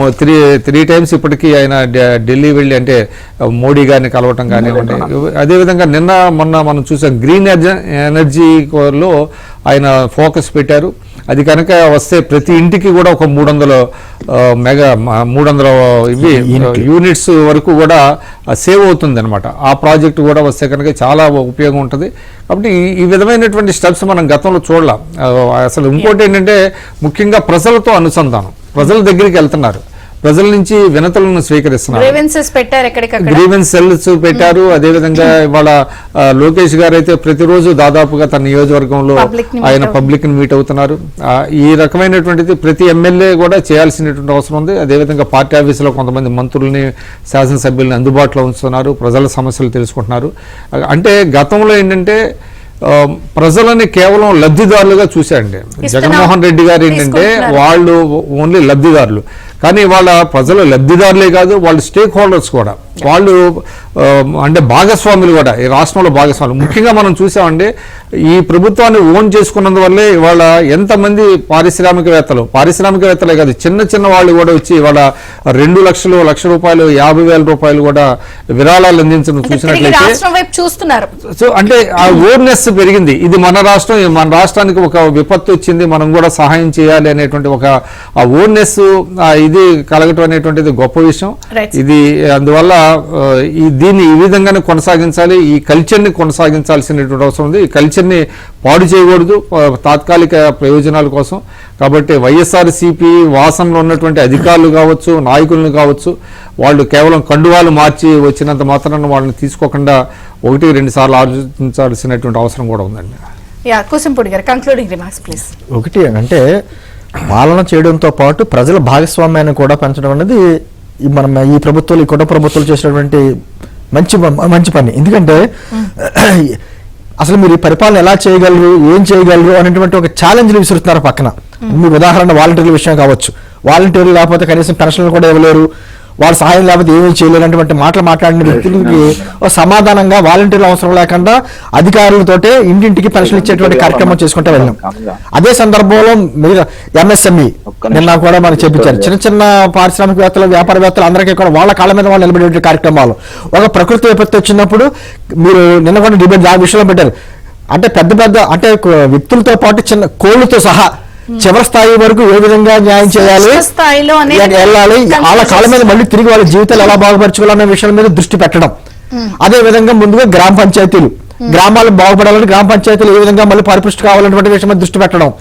Speaker 2: త్రీ టైమ్స్ ఇప్పటికీ ఆయన ఢిల్లీ వెళ్ళి అంటే మోడీ గారిని కలవటం కానివ్వండి. అదేవిధంగా మొన్న మనం చూసాం గ్రీన్ ఎనర్జీలో ఆయన ఫోకస్ పెట్టారు. అది కనుక వస్తే ప్రతి ఇంటికి కూడా ఒక 300 ఇవి యూనిట్స్ వరకు కూడా సేవ్ అవుతుంది అనమాట. ఆ ప్రాజెక్టు కూడా వస్తే కనుక చాలా ఉపయోగం ఉంటుంది. కాబట్టి ఈ విధమైనటువంటి స్టెప్స్ మనం గతంలో చూడలేం. అసలు ఇంకోటి ఏంటంటే ముఖ్యంగా ప్రజలతో అనుసంధానం, ప్రజల దగ్గరికి వెళ్తున్నారు, ప్రజల నుంచి వినతులను స్వీకరిస్తున్నారు, గ్రీవెన్స్ సెల్స్ పెట్టారు. అదేవిధంగా ఇవాళ లోకేష్ గారు అయితే ప్రతిరోజు దాదాపుగా తన నియోజకవర్గంలో ఆయన పబ్లిక్ ని మీట్ అవుతున్నారు. ఈ రకమైనటువంటిది ప్రతి ఎమ్మెల్యే కూడా చేయాల్సినటువంటి అవసరం ఉంది. అదేవిధంగా పార్టీ ఆఫీసులో కొంతమంది మంత్రుల్ని, శాసనసభ్యుల్ని అందుబాటులో ఉంచుతున్నారు, ప్రజల సమస్యలు తెలుసుకుంటున్నారు. అంటే గతంలో ఏంటంటే ప్రజలని కేవలం లబ్ధిదారులుగా చూశాండి జగన్మోహన్ రెడ్డి గారు. ఏంటంటే వాళ్ళు ఓన్లీ లబ్ధిదారులు, కానీ వాళ్ళ ప్రజలు లబ్ధిదారులే కాదు, వాళ్ళు స్టేక్ హోల్డర్స్ కూడా, వాళ్ళు అంటే భాగస్వాములు కూడా, ఈ రాష్ట్రంలో భాగస్వాములు. ముఖ్యంగా మనం చూసామంటే ఈ ప్రభుత్వాన్ని ఓన్ చేసుకున్నందువల్లే ఇవాళ ఎంతమంది పారిశ్రామికవేత్తలే కాదు, చిన్న వాళ్ళు కూడా వచ్చి ఇవాళ 2 లక్షలు, ₹1,00,000, ₹50,000 కూడా విరాళాలు అందించడం చూసినట్లయితే సో అంటే ఆ ఓర్నెస్ పెరిగింది. ఇది మన రాష్ట్రం, మన రాష్ట్రానికి ఒక విపత్తు వచ్చింది, మనం కూడా సహాయం చేయాలి అనేటువంటి ఒక ఆ ఓర్నెస్ ఇది కలగటం అనేటువంటిది గొప్ప విషయం. ఇది అందువల్ల దీన్ని ఈ విధంగానే కొనసాగించాలి, ఈ కల్చర్ని కొనసాగించాల్సినటువంటి అవసరం ఉంది. ఈ కల్చర్ని పాడు చేయకూడదు తాత్కాలిక ప్రయోజనాల కోసం. కాబట్టి వైఎస్ఆర్సీపీ వాసనలో ఉన్నటువంటి అధికారులు కావచ్చు, నాయకులను కావచ్చు, వాళ్ళు కేవలం కండువాలు మార్చి వచ్చినంత మాత్రాన వాళ్ళని తీసుకోకుండా 1-2 సార్లు ఆలోచించాల్సినటువంటి అవసరం కూడా ఉందండి.
Speaker 3: ఒకటి అంటే పాలన చేయడంతో పాటు ప్రజల భాగస్వామ్యాన్ని కూడా పెంచడం అనేది మనం ఈ ప్రభుత్వాలు, ఈ కుటుంబ ప్రభుత్వాలు చేసినటువంటి మంచి పని. ఎందుకంటే అసలు మీరు ఈ పరిపాలన ఎలా చేయగలరు, ఏం చేయగలరు అనేటువంటి ఒక ఛాలెంజ్లు విసురుతున్నారు పక్కన. మీరు ఉదాహరణ వాలంటీర్ల విషయం కావచ్చు, వాలంటీర్లు లేకపోతే కనీసం పెన్షన్లు కూడా ఇవ్వలేరు, వాళ్ళ సహాయం లేకపోతే ఏమీ చేయలేనటువంటి మాటలు మాట్లాడిన వ్యక్తులకి సమాధానంగా వాలంటీర్లు అవసరం లేకుండా అధికారులతోటే ఇంటింటికి పెన్షన్ ఇచ్చేటువంటి కార్యక్రమం చేసుకుంటూ వెళ్ళాం. అదే సందర్భంలో మీరు ఎంఎస్ఎంఈ నిన్న కూడా మనకు చెప్పించారు. చిన్న పారిశ్రామికవేత్తలు, వ్యాపారవేత్తలు అందరికీ కూడా వాళ్ళ కాళ్ళ మీద వాళ్ళు నిలబడే కార్యక్రమాలు. ఒక ప్రకృతి విపత్తు వచ్చినప్పుడు మీరు నిన్న కూడా డిబేట్ ఆ విషయంలో పెట్టారు. అంటే పెద్ద అంటే వ్యక్తులతో పాటు చిన్న కోళ్లతో సహా చివరి స్థాయి వరకు ఏ విధంగా న్యాయం చేయాలి, వెళ్ళాలి, వాళ్ళ కాళ్ళ మీద మళ్ళీ తిరిగి వాళ్ళ జీవితాలు ఎలా బాగుపరచుకోవాలనే విషయాల మీద దృష్టి పెట్టడం. అదే విధంగా ముందుగా గ్రామ పంచాయతీలు, గ్రామాలు బాగుపడాలని గ్రామ పంచాయతీలు ఏ విధంగా మళ్ళీ పరిపుష్టి కావాలన్నటువంటి విషయం మీద దృష్టి పెట్టడం.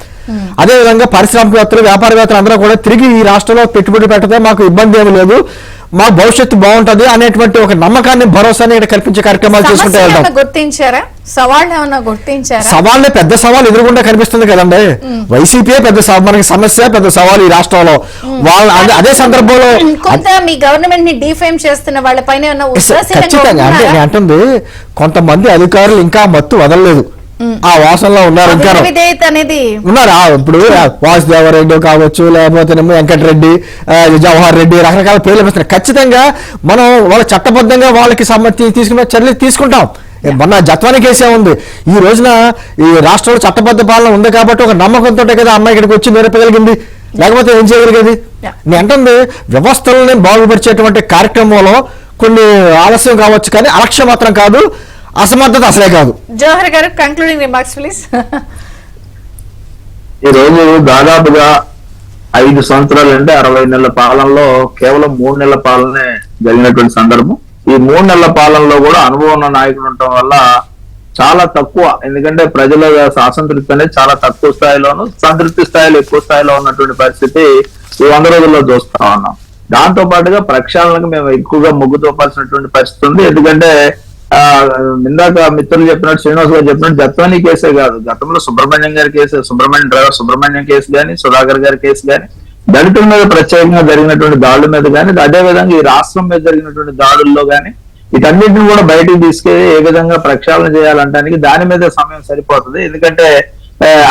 Speaker 3: అదే విధంగా పారిశ్రామికవేత్తలు, వ్యాపారవేత్తలు అందరూ కూడా తిరిగి ఈ రాష్ట్రంలో పెట్టుబడి పెట్టడం మాకు ఇబ్బంది ఏమి లేదు, మా భవిష్యత్తు బాగుంటది అనేటువంటి ఒక నమ్మకాన్ని, భరోసాని ఇక్కడ కల్పించే కార్యక్రమాలు చేసుకుంటూ వెళ్దాం. సవాళ్ళే పెద్ద సవాల్ ఎదురుగుండా కనిపిస్తుంది కదండి. వైసీపీ పెద్ద మనకి సమస్య, పెద్ద సవాల్ ఈ రాష్ట్రంలో. అదే సందర్భంలో
Speaker 1: మీ గవర్నమెంట్ ని డిఫేమ్ చేస్తున్న వాళ్ళపైన
Speaker 3: ఖచ్చితంగా అంటే నేను అంటుంది కొంతమంది అధికారులు ఇంకా మత్తు వదలలేదు, ఆ వాసనలో ఉన్నారు, ఇంకా ఉన్నారు. ఇప్పుడు వాసుదేవరెడ్డి కావచ్చు, లేకపోతే వెంకటరెడ్డి, జవహర్ రెడ్డి, రకరకాల పేర్లు వస్తున్నాయి. ఖచ్చితంగా మనం వాళ్ళ చట్టబద్ధంగా వాళ్ళకి సమ్మతి తీసుకునే చర్యలు తీసుకుంటాం. మొన్న జత్వాని కేసే ఉంది. ఈ రోజున ఈ రాష్ట్రంలో చట్టబద్ధ పాలన ఉంది కాబట్టి ఒక నమ్మకంతో కదా అమ్మాయి ఇక్కడికి వచ్చి నేర్పగలిగింది, లేకపోతే ఏం చేయగలిగేది. నేను అంటుంది వ్యవస్థలని బాగుపరిచేటువంటి కార్యక్రమంలో కొన్ని ఆలస్యం కావచ్చు, కానీ అలక్ష్యం మాత్రం కాదు, అసమర్థత అసలే కాదు.
Speaker 1: జవహర్ గారు కంక్లూడింగ్ రిమార్క్స్ ప్లీజ్.
Speaker 4: ఈ రోజు దాదాపుగా 5 సంవత్సరాలు అంటే 60 నెలల పాలనలో కేవలం 3 నెలల పాలనే జరిగినటువంటి సందర్భం. ఈ 3 నెలల పాలనలో కూడా అనుభవం ఉన్న నాయకులు ఉండటం వల్ల చాలా తక్కువ, ఎందుకంటే ప్రజల అసంతృప్తి అనేది చాలా తక్కువ స్థాయిలోను, సంతృప్తి స్థాయిలో ఎక్కువ స్థాయిలో ఉన్నటువంటి పరిస్థితి ఈ 100 రోజుల్లో చూస్తా ఉన్నాం. దాంతో పాటుగా ప్రక్షాళనకు మేము ఎక్కువగా మొగ్గు చూపాల్సినటువంటి పరిస్థితి ఉంది. ఎందుకంటే ఇందాక మిత్రులు చెప్పినట్టు, శ్రీనివాస్ గారు చెప్పినట్టు జత్వానీ కేసే కాదు, గతంలో సుబ్రహ్మణ్యం గారి కేసు, సుబ్రహ్మణ్యం కేసు కానీ, సుధాకర్ గారి కేసు కానీ, దళితుల మీద ప్రత్యేకంగా జరిగినటువంటి దాడుల మీద కానీ, అదే విధంగా ఈ రాష్ట్రం మీద జరిగినటువంటి దాడుల్లో కానీ, వీటన్నిటిని కూడా బయటికి తీసుకెళ్లి ఏ విధంగా ప్రక్షాళన చేయాలంటానికి దాని మీద సమయం సరిపోతుంది. ఎందుకంటే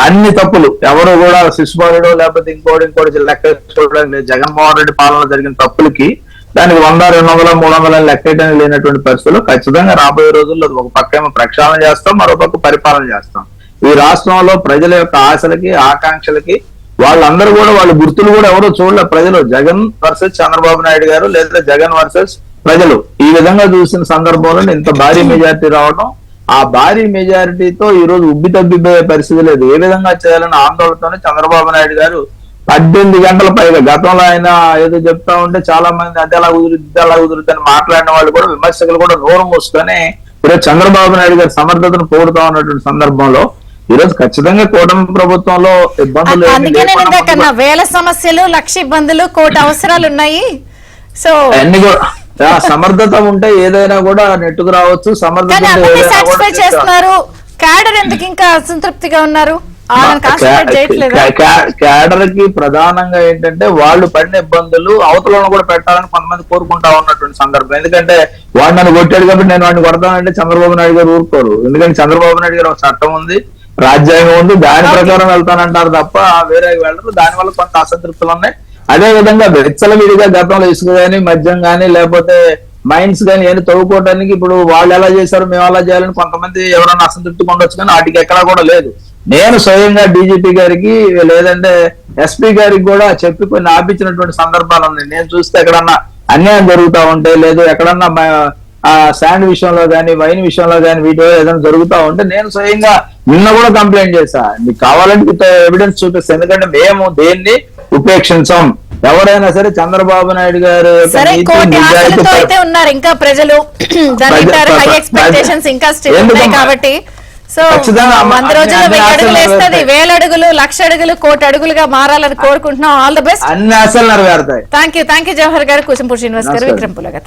Speaker 4: అన్ని తప్పులు ఎవరు కూడా శిశుపాలుడో లేకపోతే ఇంకోటి లెక్క చూడడం లేదు. జగన్మోహన్ రెడ్డి పాలనలో జరిగిన తప్పులకి దానికి 100, 200, 300 లెక్కడానికి లేనటువంటి పరిస్థితుల్లో ఖచ్చితంగా రాబోయే రోజుల్లో ఒక పక్క ఏమో ప్రక్షాళన చేస్తాం, మరో పక్క పరిపాలన చేస్తాం. ఈ రాష్ట్రంలో ప్రజల యొక్క ఆశలకి, ఆకాంక్షలకి వాళ్ళందరూ కూడా వాళ్ళ గుర్తులు కూడా ఎవరో చూడలే ప్రజలు. జగన్ వర్సెస్ చంద్రబాబు నాయుడు గారు, లేదా జగన్ వర్సెస్ ప్రజలు, ఈ విధంగా చూసిన సందర్భంలో ఇంత భారీ మెజారిటీ రావడం, ఆ భారీ మెజారిటీతో ఈ రోజు ఉబ్బి తబ్బిపోయే పరిస్థితి లేదు. ఏ విధంగా చేయాలన్న ఆందోళనతోనే చంద్రబాబు నాయుడు గారు 18 గంటల పైగా, గతంలో ఆయన ఏదో చెప్తా ఉంటే చాలా మంది అది ఎలా కుదురుద్ది అని మాట్లాడిన వాళ్ళు కూడా, విమర్శకులు కూడా నోరు మూసుకొని ఈరోజు చంద్రబాబు నాయుడు గారి సమర్థతను పోడుతా ఉన్నటువంటి సందర్భంలో ఈ రోజు ఖచ్చితంగా కూటమి ప్రభుత్వంలో ఇబ్బందులు
Speaker 1: వేల సమస్యలు, 1,00,000 ఇబ్బందులు, 1,00,00,000 అవసరాలు ఉన్నాయి. సో
Speaker 4: అన్ని కూడా సమర్థత ఉంటే ఏదైనా కూడా నెట్టుకు రావచ్చు.
Speaker 1: సాటిస్ఫై చేస్తున్నారు. క్యాడర్ ఎందుకు ఇంకా అసంతృప్తిగా ఉన్నారు?
Speaker 4: క్యాడర్ కి ప్రధానంగా ఏంటంటే వాళ్ళు పడిన ఇబ్బందులు అవతలను కూడా పెట్టాలని కొంతమంది కోరుకుంటా ఉన్నటువంటి సందర్భం. ఎందుకంటే వాడు నన్ను కొట్టాడు కాబట్టి నేను వాడిని కొడతానంటే చంద్రబాబు నాయుడు గారు ఊరుకోరు. ఎందుకంటే చంద్రబాబు నాయుడు గారు ఒక చట్టం ఉంది, రాజ్యాంగం ఉంది, దాని ప్రకారం వెళ్తానంటారు తప్ప వేరే వెళ్ళరు. దానివల్ల కొంత అసంతృప్తులు ఉన్నాయి. అదే విధంగా విచ్చలవిడిగా గతంలో ఇసుక గానీ, మద్యం గానీ, లేకపోతే మైన్స్ గానీ ఏమి తవ్వుకోవడానికి ఇప్పుడు వాళ్ళు ఎలా చేశారు మేము అలా చేయాలని కొంతమంది ఎవరైనా అసంతృప్తి ఉండొచ్చు, కానీ వాటికి ఎక్కడా కూడా లేదు. నేను స్వయంగా డీజీపీ గారికి లేదంటే ఎస్పీ గారికి కూడా చెప్పి కొన్ని ఆపించినటువంటి సందర్భాలు ఉన్నాయి. నేను చూస్తే ఎక్కడన్నా అన్యాయం జరుగుతూ ఉంటే, లేదు ఎక్కడన్నా శాండ్ విషయంలో కానీ, వైన్ విషయంలో కానీ వీటిలో ఏదైనా జరుగుతూ ఉంటే నేను స్వయంగా నిన్న కూడా కంప్లైంట్ చేశా. మీకు కావాలంటే ఎవిడెన్స్ చూపిస్తాను. ఎందుకంటే మేము దేన్ని ఉపేక్షించాం. ఎవరైనా సరే చంద్రబాబు నాయుడు గారు
Speaker 1: ఉన్నారు, ఇంకా ప్రజలు కాబట్టి సో 100 రోజుల్లో 1000 అడుగులు వేస్తుంది, 1000 అడుగులు, 1,00,000 అడుగులు, 1,00,000 అడుగులుగా మారాలని కోరుకుంటున్నాం. All the best.
Speaker 4: అన్ని ఆశలు నెరవేరుతాయి.
Speaker 1: థ్యాంక్ యూ జవహర్ గారు, కూచంపూడి శ్రీనివాస్ గారు, విక్రంపుల గారు.